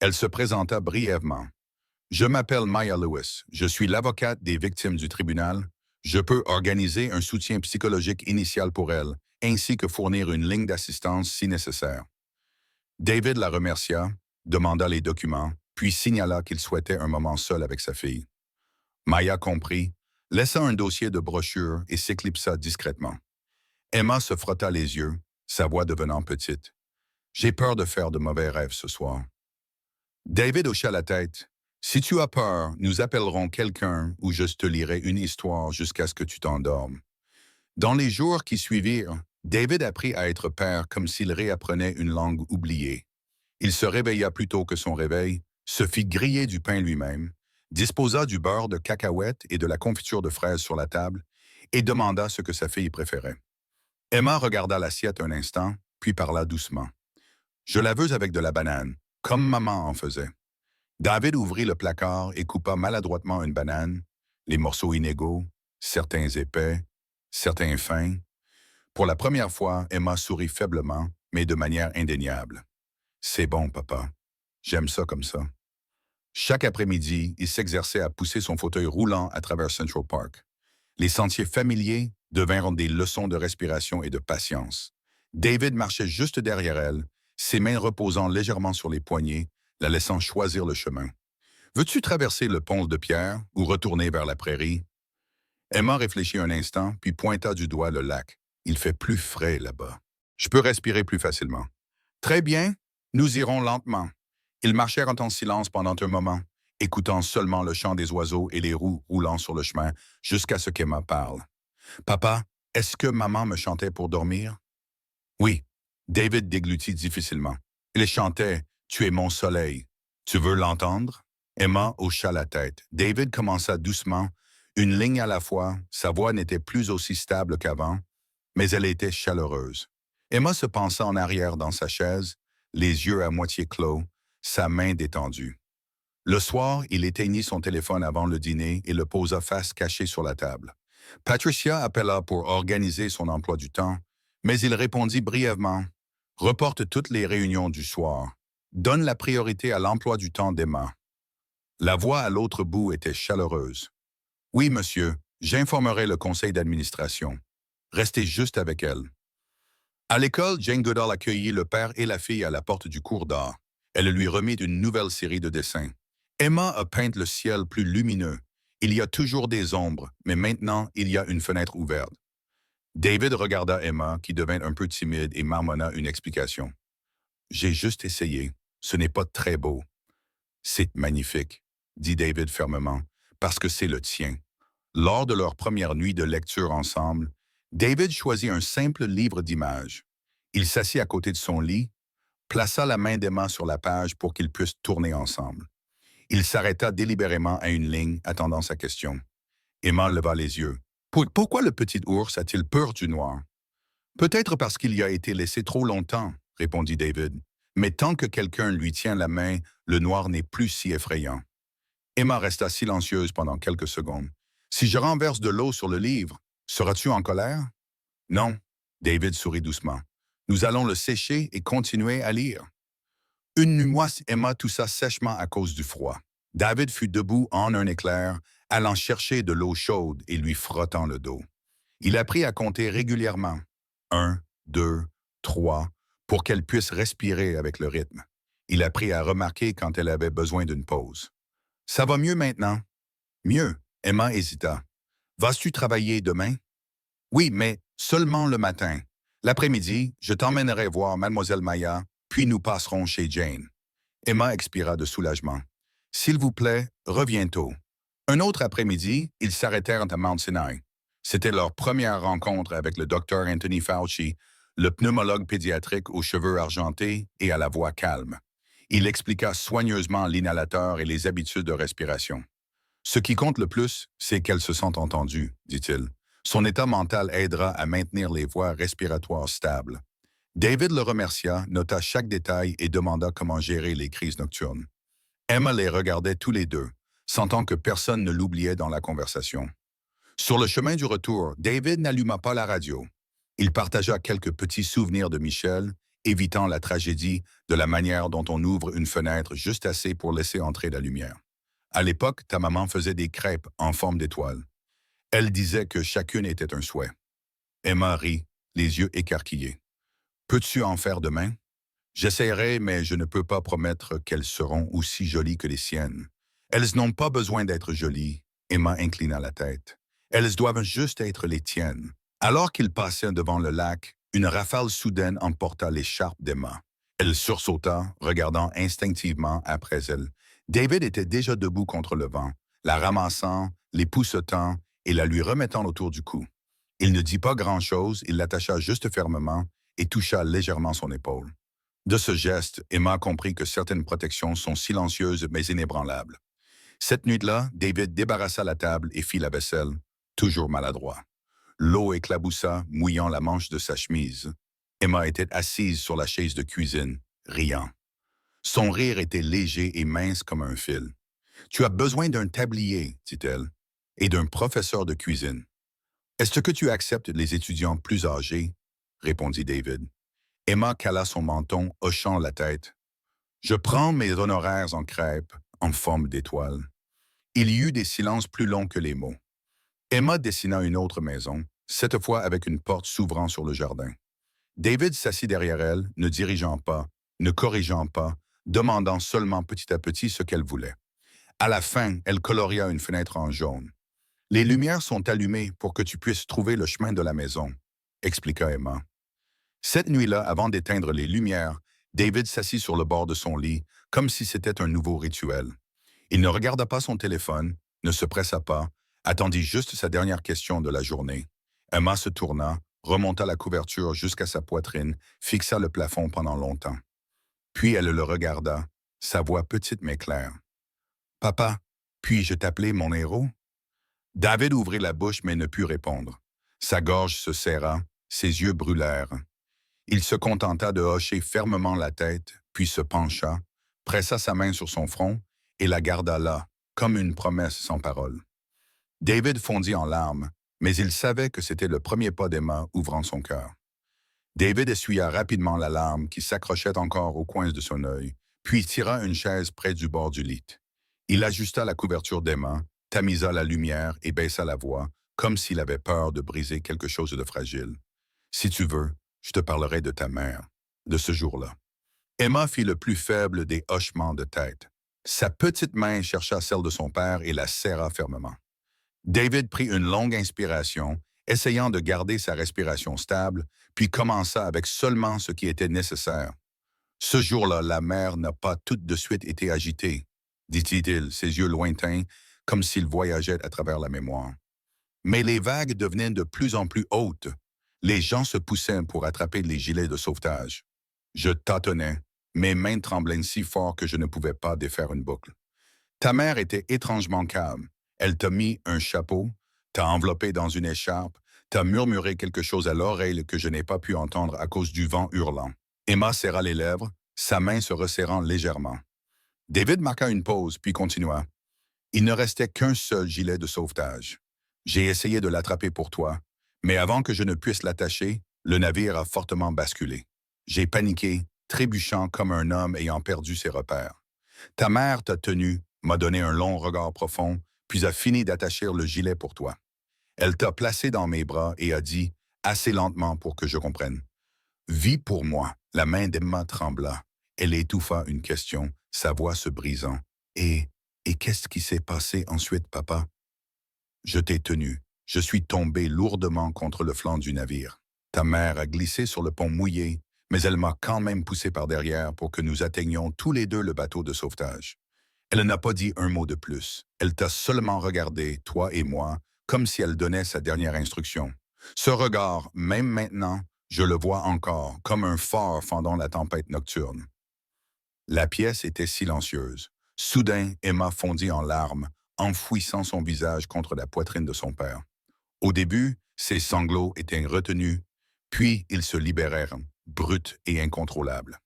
Speaker 1: Elle se présenta brièvement. « Je m'appelle Maya Lewis. Je suis l'avocate des victimes du tribunal. Je peux organiser un soutien psychologique initial pour elles, ainsi que fournir une ligne d'assistance si nécessaire. » David la remercia, demanda les documents, puis signala qu'il souhaitait un moment seul avec sa fille. Maya comprit, laissa un dossier de brochures et s'éclipsa discrètement. Emma se frotta les yeux, sa voix devenant petite. « J'ai peur de faire de mauvais rêves ce soir. » David hocha la tête. « Si tu as peur, nous appellerons quelqu'un ou je te lirai une histoire jusqu'à ce que tu t'endormes. » Dans les jours qui suivirent, David apprit à être père comme s'il réapprenait une langue oubliée. Il se réveilla plus tôt que son réveil, se fit griller du pain lui-même, disposa du beurre de cacahuètes et de la confiture de fraises sur la table et demanda ce que sa fille préférait. Emma regarda l'assiette un instant, puis parla doucement. « Je la veux avec de la banane, comme maman en faisait. » David ouvrit le placard et coupa maladroitement une banane, les morceaux inégaux, certains épais, certains fins. Pour la première fois, Emma sourit faiblement, mais de manière indéniable. « C'est bon, papa. J'aime ça comme ça. » Chaque après-midi, il s'exerçait à pousser son fauteuil roulant à travers Central Park. Les sentiers familiers devinrent des leçons de respiration et de patience. David marchait juste derrière elle, ses mains reposant légèrement sur les poignets, la laissant choisir le chemin. « Veux-tu traverser le pont de pierre ou retourner vers la prairie? » Emma réfléchit un instant, puis pointa du doigt le lac. « Il fait plus frais là-bas. Je peux respirer plus facilement. »« Très bien, nous irons lentement. » Ils marchèrent en silence pendant un moment, écoutant seulement le chant des oiseaux et les roues roulant sur le chemin, jusqu'à ce qu'Emma parle. « Papa, est-ce que maman me chantait pour dormir? » « Oui. » David déglutit difficilement. Il chantait « Tu es mon soleil. Tu veux l'entendre? » Emma hocha la tête. David commença doucement, une ligne à la fois, sa voix n'était plus aussi stable qu'avant, mais elle était chaleureuse. Emma se pencha en arrière dans sa chaise, les yeux à moitié clos, sa main détendue. Le soir, il éteignit son téléphone avant le dîner et le posa face cachée sur la table. Patricia appela pour organiser son emploi du temps, mais il répondit brièvement « Reporte toutes les réunions du soir. Donne la priorité à l'emploi du temps d'Emma. » La voix à l'autre bout était chaleureuse. « Oui, monsieur, j'informerai le conseil d'administration. Restez juste avec elle. » À l'école, Jane Goodall accueillit le père et la fille à la porte du cours d'art. Elle lui remit une nouvelle série de dessins. Emma a peint le ciel plus lumineux Il y a toujours des ombres, mais maintenant, il y a une fenêtre ouverte. David regarda Emma, qui devint un peu timide, et marmonna une explication. J'ai juste essayé. Ce n'est pas très beau. C'est magnifique, dit David fermement, parce que c'est le tien. Lors de leur première nuit de lecture ensemble, David choisit un simple livre d'images. Il s'assit à côté de son lit, plaça la main d'Emma sur la page pour qu'ils puissent tourner ensemble. Il s'arrêta délibérément à une ligne, attendant sa question. Emma leva les yeux. Pourquoi le petit ours a-t-il peur du noir? Peut-être parce qu'il y a été laissé trop longtemps, répondit David. Mais tant que quelqu'un lui tient la main, le noir n'est plus si effrayant. Emma resta silencieuse pendant quelques secondes. Si je renverse de l'eau sur le livre, seras-tu en colère? Non. David sourit doucement. Nous allons le sécher et continuer à lire. Une nuit, Emma toussa sèchement à cause du froid. David fut debout en un éclair, allant chercher de l'eau chaude et lui frottant le dos. Il apprit à compter régulièrement. 1, 2, 3, pour qu'elle puisse respirer avec le rythme. Il apprit à remarquer quand elle avait besoin d'une pause. Ça va mieux maintenant? Mieux. Emma hésita. Vas-tu travailler demain? Oui, mais seulement le matin. L'après-midi, je t'emmènerai voir Mademoiselle Maya, puis nous passerons chez Jane. Emma expira de soulagement. S'il vous plaît, reviens tôt. Un autre après-midi, ils s'arrêtèrent à Mount Sinai. C'était leur première rencontre avec le docteur Anthony Fauci, le pneumologue pédiatrique aux cheveux argentés et à la voix calme. Il expliqua soigneusement l'inhalateur et les habitudes de respiration. Ce qui compte le plus, c'est qu'elle se sente entendue, dit-il. Son état mental aidera à maintenir les voies respiratoires stables. David le remercia, nota chaque détail et demanda comment gérer les crises nocturnes. Emma les regardait tous les deux, sentant que personne ne l'oubliait dans la conversation. Sur le chemin du retour, David n'alluma pas la radio. Il partagea quelques petits souvenirs de Michel, évitant la tragédie de la manière dont on ouvre une fenêtre juste assez pour laisser entrer la lumière. À l'époque, ta maman faisait des crêpes en forme d'étoile. Elle disait que chacune était un souhait. Emma rit, les yeux écarquillés. Peux-tu en faire demain? J'essaierai, mais je ne peux pas promettre qu'elles seront aussi jolies que les siennes. Elles n'ont pas besoin d'être jolies. Emma inclina la tête. Elles doivent juste être les tiennes. Alors qu'ils passaient devant le lac, une rafale soudaine emporta l'écharpe d'Emma. Elle sursauta, regardant instinctivement après elle. David était déjà debout contre le vent, la ramassant, l'époussetant et la lui remettant autour du cou. Il ne dit pas grand-chose, il l'attacha juste fermement et toucha légèrement son épaule. De ce geste, Emma comprit que certaines protections sont silencieuses mais inébranlables. Cette nuit-là, David débarrassa la table et fit la vaisselle, toujours maladroit. L'eau éclaboussa, mouillant la manche de sa chemise. Emma était assise sur la chaise de cuisine, riant. Son rire était léger et mince comme un fil. « Tu as besoin d'un tablier, dit-elle, et d'un professeur de cuisine. Est-ce que tu acceptes les étudiants plus âgés? Répondit David. Emma cala son menton, hochant la tête. Je prends mes honoraires en crêpes, en forme d'étoile. Il y eut des silences plus longs que les mots. Emma dessina une autre maison, cette fois avec une porte s'ouvrant sur le jardin. David s'assit derrière elle, ne dirigeant pas, ne corrigeant pas, demandant seulement petit à petit ce qu'elle voulait. À la fin, elle coloria une fenêtre en jaune. « Les lumières sont allumées pour que tu puisses trouver le chemin de la maison, » expliqua Emma. Cette nuit-là, avant d'éteindre les lumières, David s'assit sur le bord de son lit, comme si c'était un nouveau rituel. Il ne regarda pas son téléphone, ne se pressa pas, attendit juste sa dernière question de la journée. Emma se tourna, remonta la couverture jusqu'à sa poitrine, fixa le plafond pendant longtemps. Puis elle le regarda, sa voix petite mais claire. « Papa, puis-je t'appeler mon héros? » David ouvrit la bouche mais ne put répondre. Sa gorge se serra, ses yeux brûlèrent. Il se contenta de hocher fermement la tête, puis se pencha, pressa sa main sur son front et la garda là, comme une promesse sans parole. David fondit en larmes, mais il savait que c'était le premier pas d'Emma ouvrant son cœur. David essuya rapidement la larme qui s'accrochait encore au coin de son œil, puis tira une chaise près du bord du lit. Il ajusta la couverture d'Emma, tamisa la lumière et baissa la voix, comme s'il avait peur de briser quelque chose de fragile. « Si tu veux, je te parlerai de ta mère, de ce jour-là. » Emma fit le plus faible des hochements de tête. Sa petite main chercha celle de son père et la serra fermement. David prit une longue inspiration, essayant de garder sa respiration stable, puis commença avec seulement ce qui était nécessaire. Ce jour-là, la mer n'a pas tout de suite été agitée, dit-il, ses yeux lointains, comme s'il voyageait à travers la mémoire. Mais les vagues devenaient de plus en plus hautes. Les gens se poussaient pour attraper les gilets de sauvetage. Je tâtonnais, mes mains tremblaient si fort que je ne pouvais pas défaire une boucle. Ta mère était étrangement calme. Elle t'a mis un chapeau, t'a enveloppé dans une écharpe, t'a murmuré quelque chose à l'oreille que je n'ai pas pu entendre à cause du vent hurlant. Emma serra les lèvres, sa main se resserrant légèrement. David marqua une pause, puis continua. Il ne restait qu'un seul gilet de sauvetage. J'ai essayé de l'attraper pour toi, mais avant que je ne puisse l'attacher, le navire a fortement basculé. J'ai paniqué, trébuchant comme un homme ayant perdu ses repères. Ta mère t'a tenu, m'a donné un long regard profond, puis a fini d'attacher le gilet pour toi. Elle t'a placé dans mes bras et a dit, assez lentement pour que je comprenne. Vis pour moi. La main d'Emma trembla. Elle étouffa une question, sa voix se brisant. Et qu'est-ce qui s'est passé ensuite, papa? Je t'ai tenu. Je suis tombé lourdement contre le flanc du navire. Ta mère a glissé sur le pont mouillé, mais elle m'a quand même poussé par derrière pour que nous atteignions tous les deux le bateau de sauvetage. Elle n'a pas dit un mot de plus. Elle t'a seulement regardé, toi et moi, comme si elle donnait sa dernière instruction. Ce regard, même maintenant, je le vois encore, comme un phare fendant la tempête nocturne. La pièce était silencieuse. Soudain, Emma fondit en larmes, enfouissant son visage contre la poitrine de son père. Au début, ses sanglots étaient retenus, puis ils se libérèrent, bruts et incontrôlables.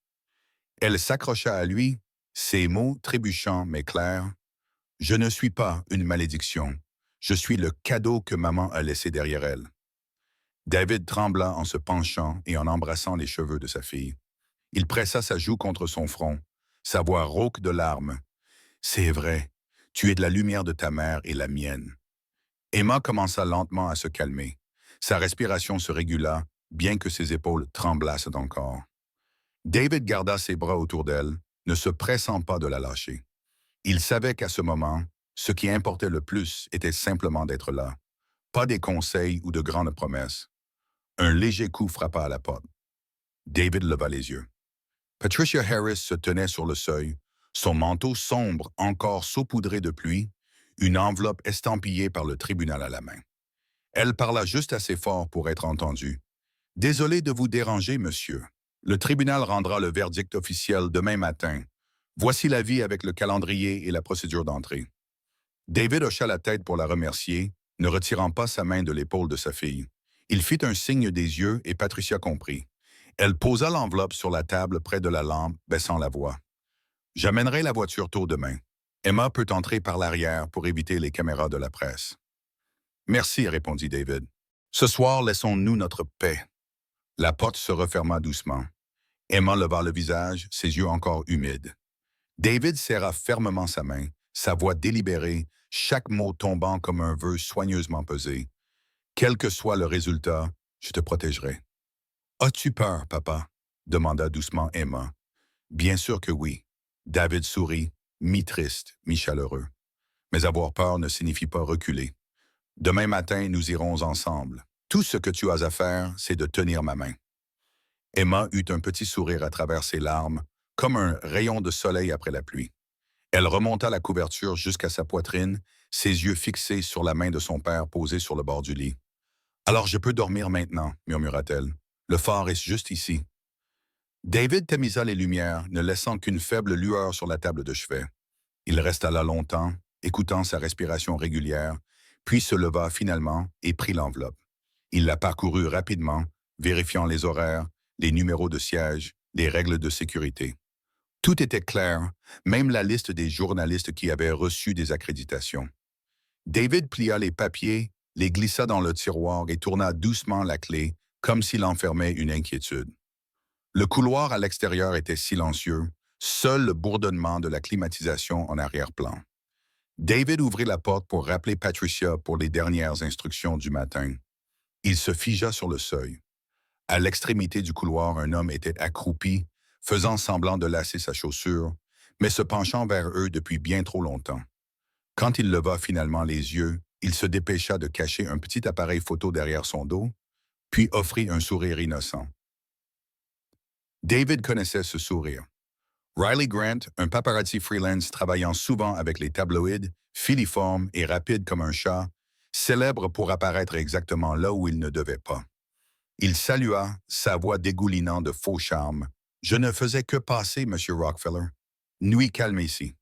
Speaker 1: Elle s'accrocha à lui, ses mots trébuchants mais clairs. « Je ne suis pas une malédiction. Je suis le cadeau que maman a laissé derrière elle. » David trembla en se penchant et en embrassant les cheveux de sa fille. Il pressa sa joue contre son front, sa voix rauque de larmes. « C'est vrai, tu es de la lumière de ta mère et la mienne. » Emma commença lentement à se calmer. Sa respiration se régula, bien que ses épaules tremblassent encore. David garda ses bras autour d'elle, ne se pressant pas de la lâcher. Il savait qu'à ce moment, ce qui importait le plus était simplement d'être là. Pas des conseils ou de grandes promesses. Un léger coup frappa à la porte. David leva les yeux. Patricia Harris se tenait sur le seuil, son manteau sombre encore saupoudré de pluie, une enveloppe estampillée par le tribunal à la main. Elle parla juste assez fort pour être entendue. « Désolé de vous déranger, monsieur. Le tribunal rendra le verdict officiel demain matin. Voici l'avis avec le calendrier et la procédure d'entrée. » David hocha la tête pour la remercier, ne retirant pas sa main de l'épaule de sa fille. Il fit un signe des yeux et Patricia comprit. Elle posa l'enveloppe sur la table près de la lampe, baissant la voix. « J'amènerai la voiture tôt demain. Emma peut entrer par l'arrière pour éviter les caméras de la presse. »« Merci, » répondit David. « Ce soir, laissons-nous notre paix. » La porte se referma doucement. Emma leva le visage, ses yeux encore humides. David serra fermement sa main, sa voix délibérée, chaque mot tombant comme un vœu soigneusement pesé. « Quel que soit le résultat, je te protégerai. »« As-tu peur, papa? » demanda doucement Emma. « Bien sûr que oui. » David sourit, mi-triste, mi-chaleureux. Mais avoir peur ne signifie pas reculer. Demain matin, nous irons ensemble. Tout ce que tu as à faire, c'est de tenir ma main. Emma eut un petit sourire à travers ses larmes, comme un rayon de soleil après la pluie. Elle remonta la couverture jusqu'à sa poitrine, ses yeux fixés sur la main de son père posée sur le bord du lit. « Alors je peux dormir maintenant, » murmura-t-elle. « Le phare est juste ici. » David tamisa les lumières, ne laissant qu'une faible lueur sur la table de chevet. Il resta là longtemps, écoutant sa respiration régulière, puis se leva finalement et prit l'enveloppe. Il la parcourut rapidement, vérifiant les horaires, les numéros de siège, les règles de sécurité. Tout était clair, même la liste des journalistes qui avaient reçu des accréditations. David plia les papiers, les glissa dans le tiroir et tourna doucement la clé, comme s'il enfermait une inquiétude. Le couloir à l'extérieur était silencieux, seul le bourdonnement de la climatisation en arrière-plan. David ouvrit la porte pour rappeler Patricia pour les dernières instructions du matin. Il se figea sur le seuil. À l'extrémité du couloir, un homme était accroupi, faisant semblant de lasser sa chaussure, mais se penchant vers eux depuis bien trop longtemps. Quand il leva finalement les yeux, il se dépêcha de cacher un petit appareil photo derrière son dos, puis offrit un sourire innocent. David connaissait ce sourire. Riley Grant, un paparazzi freelance travaillant souvent avec les tabloïds, filiforme et rapide comme un chat, célèbre pour apparaître exactement là où il ne devait pas. Il salua, sa voix dégoulinant de faux charme. « Je ne faisais que passer, Monsieur Rockefeller. Nuit calme ici. »«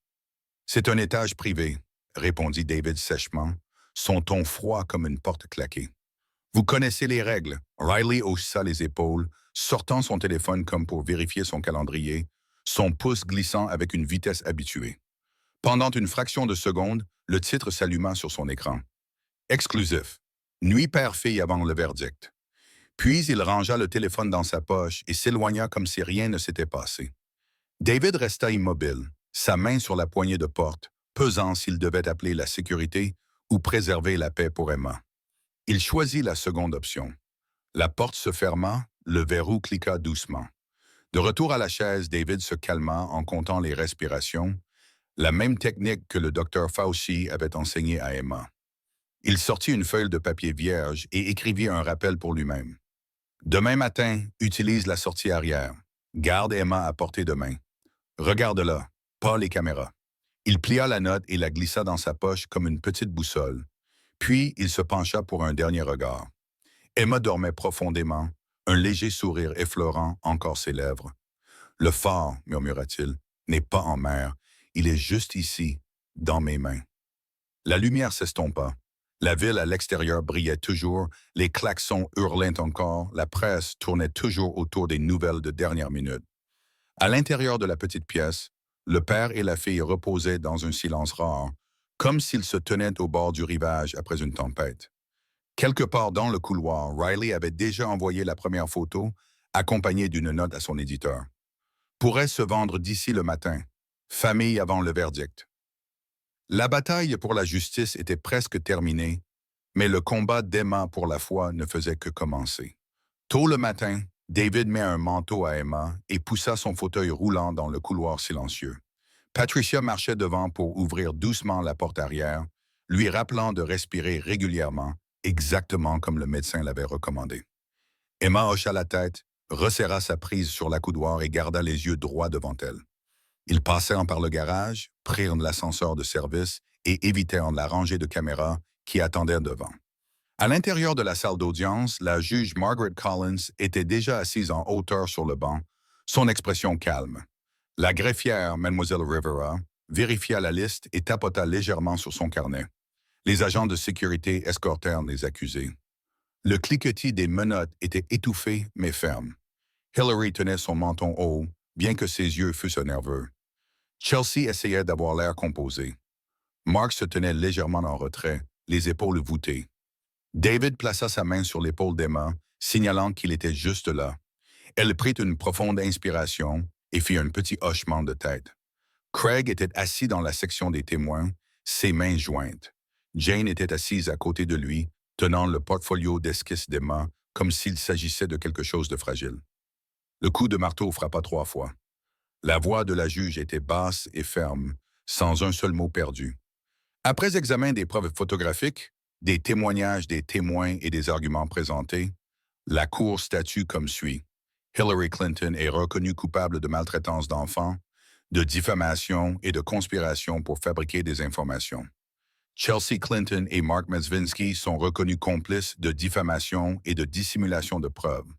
Speaker 1: C'est un étage privé, » répondit David sèchement, son ton froid comme une porte claquée. « Vous connaissez les règles. » Riley haussa les épaules, sortant son téléphone comme pour vérifier son calendrier, son pouce glissant avec une vitesse habituée. Pendant une fraction de seconde, le titre s'alluma sur son écran. Exclusif. Nuit père-fille avant le verdict. Puis il rangea le téléphone dans sa poche et s'éloigna comme si rien ne s'était passé. David resta immobile, sa main sur la poignée de porte, pesant s'il devait appeler la sécurité ou préserver la paix pour Emma. Il choisit la seconde option. La porte se ferma, le verrou cliqua doucement. De retour à la chaise, David se calma en comptant les respirations, la même technique que le docteur Fauci avait enseignée à Emma. Il sortit une feuille de papier vierge et écrivit un rappel pour lui-même. Demain matin, utilise la sortie arrière. Garde Emma à portée de main. Regarde-la, pas les caméras. Il plia la note et la glissa dans sa poche comme une petite boussole. Puis il se pencha pour un dernier regard. Emma dormait profondément, un léger sourire effleurant encore ses lèvres. « Le phare, murmura-t-il, n'est pas en mer. Il est juste ici, dans mes mains. » La lumière s'estompa. La ville à l'extérieur brillait toujours, les klaxons hurlaient encore, la presse tournait toujours autour des nouvelles de dernière minute. À l'intérieur de la petite pièce, le père et la fille reposaient dans un silence rare, comme s'ils se tenaient au bord du rivage après une tempête. Quelque part dans le couloir, Riley avait déjà envoyé la première photo, accompagnée d'une note à son éditeur. Pourrait se vendre d'ici le matin. Famille avant le verdict. La bataille pour la justice était presque terminée, mais le combat d'Emma pour la foi ne faisait que commencer. Tôt le matin, David mit un manteau à Emma et poussa son fauteuil roulant dans le couloir silencieux. Patricia marchait devant pour ouvrir doucement la porte arrière, lui rappelant de respirer régulièrement, exactement comme le médecin l'avait recommandé. Emma hocha la tête, resserra sa prise sur l'accoudoir et garda les yeux droits devant elle. Ils passèrent par le garage, prirent l'ascenseur de service et évitèrent la rangée de caméras qui attendaient devant. À l'intérieur de la salle d'audience, la juge Margaret Collins était déjà assise en hauteur sur le banc, son expression calme. La greffière, Mlle Rivera, vérifia la liste et tapota légèrement sur son carnet. Les agents de sécurité escortèrent les accusés. Le cliquetis des menottes était étouffé mais ferme. Hillary tenait son menton haut, bien que ses yeux fussent nerveux. Chelsea essayait d'avoir l'air composé. Mark se tenait légèrement en retrait, les épaules voûtées. David plaça sa main sur l'épaule d'Emma, signalant qu'il était juste là. Elle prit une profonde inspiration et fit un petit hochement de tête. Craig était assis dans la section des témoins, ses mains jointes. Jane était assise à côté de lui, tenant le portfolio d'esquisses d'Emma comme s'il s'agissait de quelque chose de fragile. Le coup de marteau frappa 3 fois. La voix de la juge était basse et ferme, sans un seul mot perdu. Après examen des preuves photographiques, des témoignages des témoins et des arguments présentés, la Cour statue comme suit. Hillary Clinton est reconnue coupable de maltraitance d'enfants, de diffamation et de conspiration pour fabriquer des informations. Chelsea Clinton et Mark Medzwinski sont reconnus complices de diffamation et de dissimulation de preuves.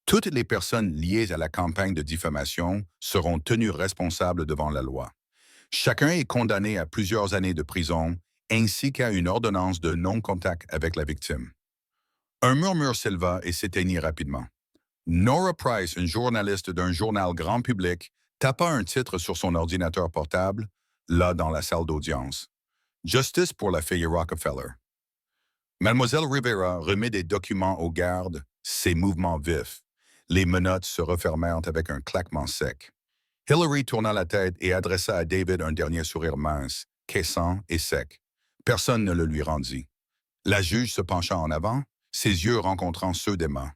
Speaker 1: Toutes les personnes liées à la campagne de diffamation seront tenues responsables devant la loi. Chacun est condamné à plusieurs années de prison ainsi qu'à une ordonnance de non-contact avec la victime. Un murmure s'éleva et s'éteignit rapidement. Nora Price, une journaliste d'un journal grand public, tapa un titre sur son ordinateur portable, là dans la salle d'audience. Justice pour la fille Rockefeller. Mademoiselle Rivera remet des documents aux gardes, ses mouvements vifs. Les menottes se refermèrent avec un claquement sec. Hillary tourna la tête et adressa à David un dernier sourire mince, caissant et sec. Personne ne le lui rendit. La juge se pencha en avant, ses yeux rencontrant ceux d'Emma.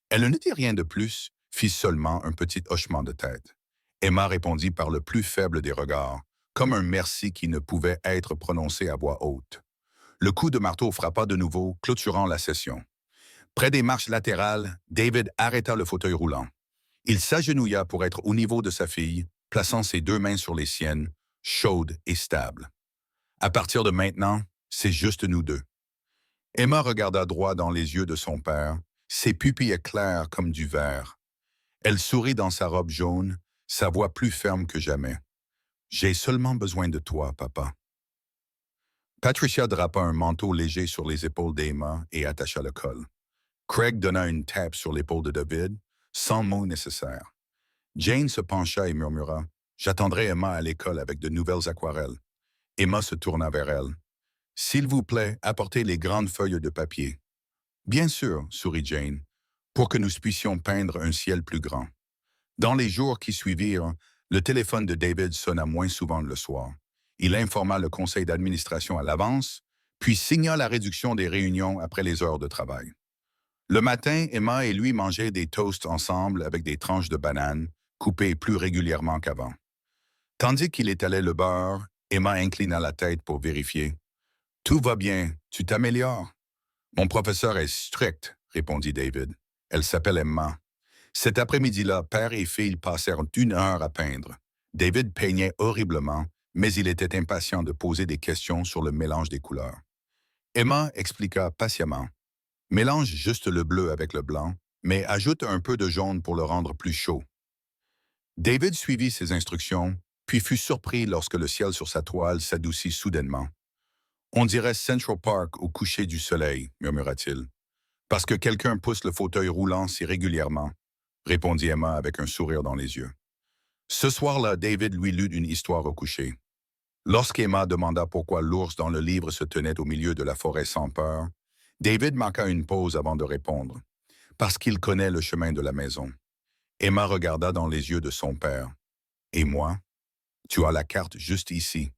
Speaker 1: Elle ne dit rien de plus, fit seulement un petit hochement de tête. Emma répondit par le plus faible des regards, comme un merci qui ne pouvait être prononcé à voix haute. Le coup de marteau frappa de nouveau, clôturant la session. Près des marches latérales, David arrêta le fauteuil roulant. Il s'agenouilla pour être au niveau de sa fille, plaçant ses 2 mains sur les siennes, chaudes et stables. À partir de maintenant, c'est juste nous deux. Emma regarda droit dans les yeux de son père, ses pupilles claires comme du verre. Elle sourit dans sa robe jaune, sa voix plus ferme que jamais. « J'ai seulement besoin de toi, papa. » Patricia drapa un manteau léger sur les épaules d'Emma et attacha le col. Craig donna une tape sur l'épaule de David, sans mot nécessaire. Jane se pencha et murmura « J'attendrai Emma à l'école avec de nouvelles aquarelles. » Emma se tourna vers elle. « S'il vous plaît, apportez les grandes feuilles de papier. »« Bien sûr, » sourit Jane, « pour que nous puissions peindre un ciel plus grand. » Dans les jours qui suivirent, le téléphone de David sonna moins souvent le soir. Il informa le conseil d'administration à l'avance, puis signa la réduction des réunions après les heures de travail. Le matin, Emma et lui mangeaient des toasts ensemble avec des tranches de bananes, coupées plus régulièrement qu'avant. Tandis qu'il étalait le beurre, Emma inclina la tête pour vérifier. « Tout va bien, tu t'améliores. »« Mon professeur est strict, » répondit David. « Elle s'appelle Emma. » Cet après-midi-là, père et fille passèrent 1 heure à peindre. David peignait horriblement, mais il était impatient de poser des questions sur le mélange des couleurs. Emma expliqua patiemment. « Mélange juste le bleu avec le blanc, mais ajoute un peu de jaune pour le rendre plus chaud. » David suivit ses instructions, puis fut surpris lorsque le ciel sur sa toile s'adoucit soudainement. « On dirait Central Park au coucher du soleil, » murmura-t-il. « Parce que quelqu'un pousse le fauteuil roulant si régulièrement, » répondit Emma avec un sourire dans les yeux. Ce soir-là, David lui lut une histoire au coucher. Lorsqu'Emma demanda pourquoi l'ours dans le livre se tenait au milieu de la forêt sans peur, David marqua une pause avant de répondre. « Parce qu'il connaît le chemin de la maison. » Emma regarda dans les yeux de son père. « Et moi? »« Tu as la carte juste ici. »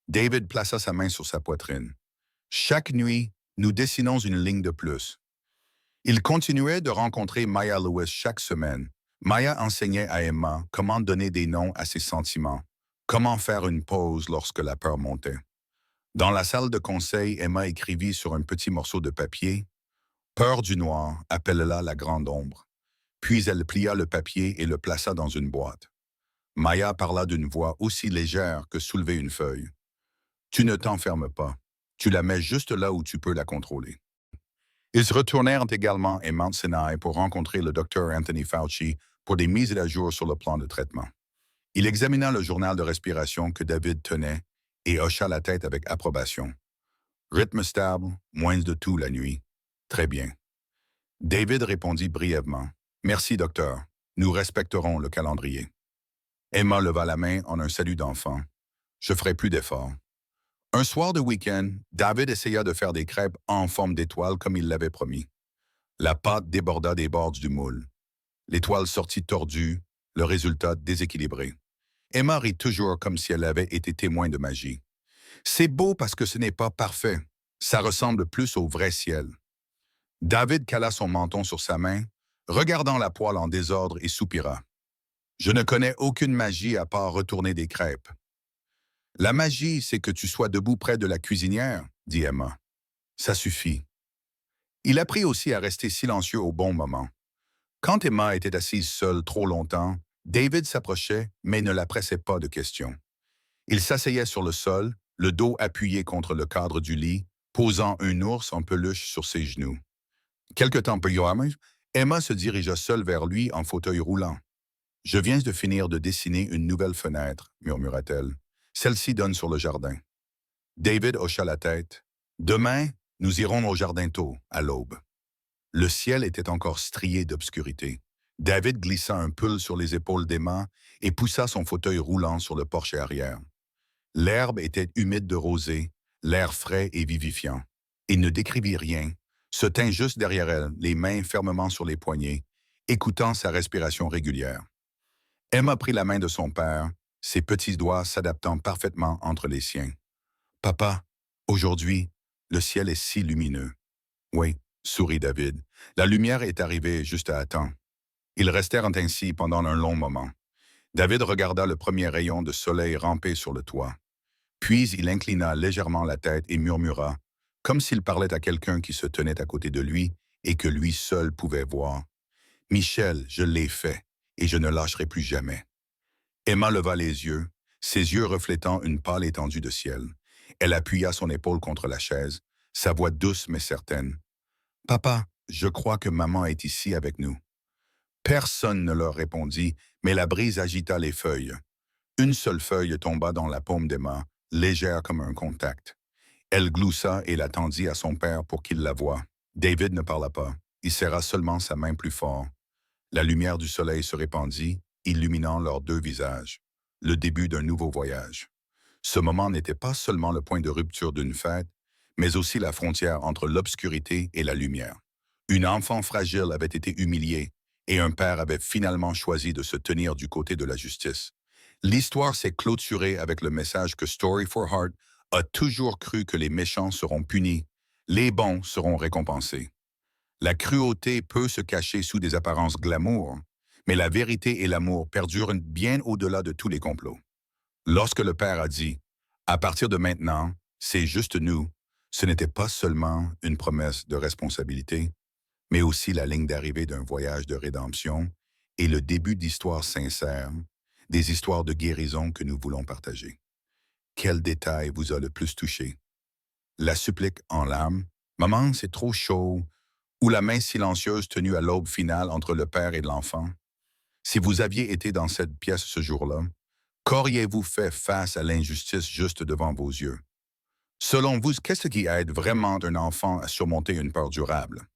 Speaker 1: David plaça sa main sur sa poitrine. « Chaque nuit, nous dessinons une ligne de plus. » Il continuait de rencontrer Maya Lewis chaque semaine. Maya enseignait à Emma comment donner des noms à ses sentiments, comment faire une pause lorsque la peur montait. Dans la salle de conseil, Emma écrivit sur un petit morceau de papier « Peur du noir, appelle-la la grande ombre ». Puis elle plia le papier et le plaça dans une boîte. Maya parla d'une voix aussi légère que soulever une feuille. « Tu ne t'enfermes pas. Tu la mets juste là où tu peux la contrôler. » Ils se retournèrent également à Mount Sinai pour rencontrer le docteur Anthony Fauci pour des mises à jour sur le plan de traitement. Il examina le journal de respiration que David tenait et hocha la tête avec approbation. Rythme stable, moins de tout la nuit. Très bien. David répondit brièvement. Merci, docteur. Nous respecterons le calendrier. Emma leva la main en un salut d'enfant. Je ferai plus d'efforts. Un soir de week-end, David essaya de faire des crêpes en forme d'étoile comme il l'avait promis. La pâte déborda des bords du moule. L'étoile sortit tordue, le résultat déséquilibré. Emma rit toujours comme si elle avait été témoin de magie. C'est beau parce que ce n'est pas parfait. Ça ressemble plus au vrai ciel. David cala son menton sur sa main, regardant la poêle en désordre et soupira. Je ne connais aucune magie à part retourner des crêpes. La magie, c'est que tu sois debout près de la cuisinière, dit Emma. Ça suffit. Il apprit aussi à rester silencieux au bon moment. Quand Emma était assise seule trop longtemps, David s'approchait, mais ne la pressait pas de questions. Il s'asseyait sur le sol, le dos appuyé contre le cadre du lit, posant un ours en peluche sur ses genoux. Quelque temps plus tard, Emma se dirigea seule vers lui en fauteuil roulant. « Je viens de finir de dessiner une nouvelle fenêtre, » murmura-t-elle. « Celle-ci donne sur le jardin. » David hocha la tête. « Demain, nous irons au jardin tôt, à l'aube. » Le ciel était encore strié d'obscurité. David glissa un pull sur les épaules d'Emma et poussa son fauteuil roulant sur le porche arrière. L'herbe était humide de rosée, l'air frais et vivifiant. Il ne décrivit rien, se tint juste derrière elle, les mains fermement sur les poignets, écoutant sa respiration régulière. Emma prit la main de son père, ses petits doigts s'adaptant parfaitement entre les siens. « Papa, aujourd'hui, le ciel est si lumineux. »« Oui, » sourit David. La lumière est arrivée juste à temps. Ils restèrent ainsi pendant un long moment. David regarda le premier rayon de soleil ramper sur le toit. Puis il inclina légèrement la tête et murmura comme s'il parlait à quelqu'un qui se tenait à côté de lui et que lui seul pouvait voir. Michel, je l'ai fait, et je ne lâcherai plus jamais. Emma leva les yeux, ses yeux reflétant une pâle étendue de ciel. Elle appuya son épaule contre la chaise, sa voix douce mais certaine. Papa, je crois que maman est ici avec nous. Personne ne leur répondit, mais la brise agita les feuilles. Une seule feuille tomba dans la paume d'Emma, légère comme un contact. Elle gloussa et la tendit à son père pour qu'il la voie. David ne parla pas. Il serra seulement sa main plus fort. La lumière du soleil se répandit, illuminant leurs deux visages. Le début d'un nouveau voyage. Ce moment n'était pas seulement le point de rupture d'une fête, mais aussi la frontière entre l'obscurité et la lumière. Une enfant fragile avait été humiliée, et un père avait finalement choisi de se tenir du côté de la justice. L'histoire s'est clôturée avec le message que Story for Heart a toujours cru que les méchants seront punis, les bons seront récompensés. La cruauté peut se cacher sous des apparences glamour, mais la vérité et l'amour perdurent bien au-delà de tous les complots. Lorsque le père a dit « À partir de maintenant, c'est juste nous », ce n'était pas seulement une promesse de responsabilité, mais aussi la ligne d'arrivée d'un voyage de rédemption et le début d'histoires sincères, des histoires de guérison que nous voulons partager. Quel détail vous a le plus touché? La supplique en larmes, « Maman, c'est trop chaud », ou la main silencieuse tenue à l'aube finale entre le père et l'enfant? Si vous aviez été dans cette pièce ce jour-là, qu'auriez-vous fait face à l'injustice juste devant vos yeux? Selon vous, qu'est-ce qui aide vraiment un enfant à surmonter une peur durable?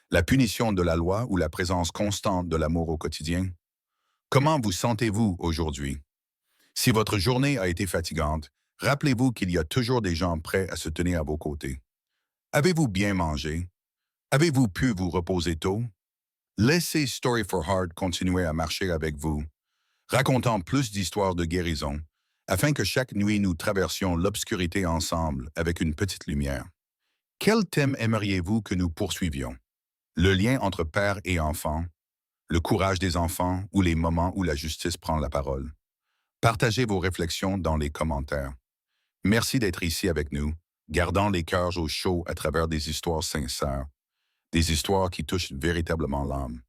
Speaker 1: La punition de la loi ou la présence constante de l'amour au quotidien? Comment vous sentez-vous aujourd'hui? Si votre journée a été fatigante, rappelez-vous qu'il y a toujours des gens prêts à se tenir à vos côtés. Avez-vous bien mangé? Avez-vous pu vous reposer tôt? Laissez Story for Heart continuer à marcher avec vous, racontant plus d'histoires de guérison, afin que chaque nuit nous traversions l'obscurité ensemble avec une petite lumière. Quel thème aimeriez-vous que nous poursuivions? Le lien entre père et enfant, le courage des enfants ou les moments où la justice prend la parole? Partagez vos réflexions dans les commentaires. Merci d'être ici avec nous, gardant les cœurs au chaud à travers des histoires sincères, des histoires qui touchent véritablement l'âme.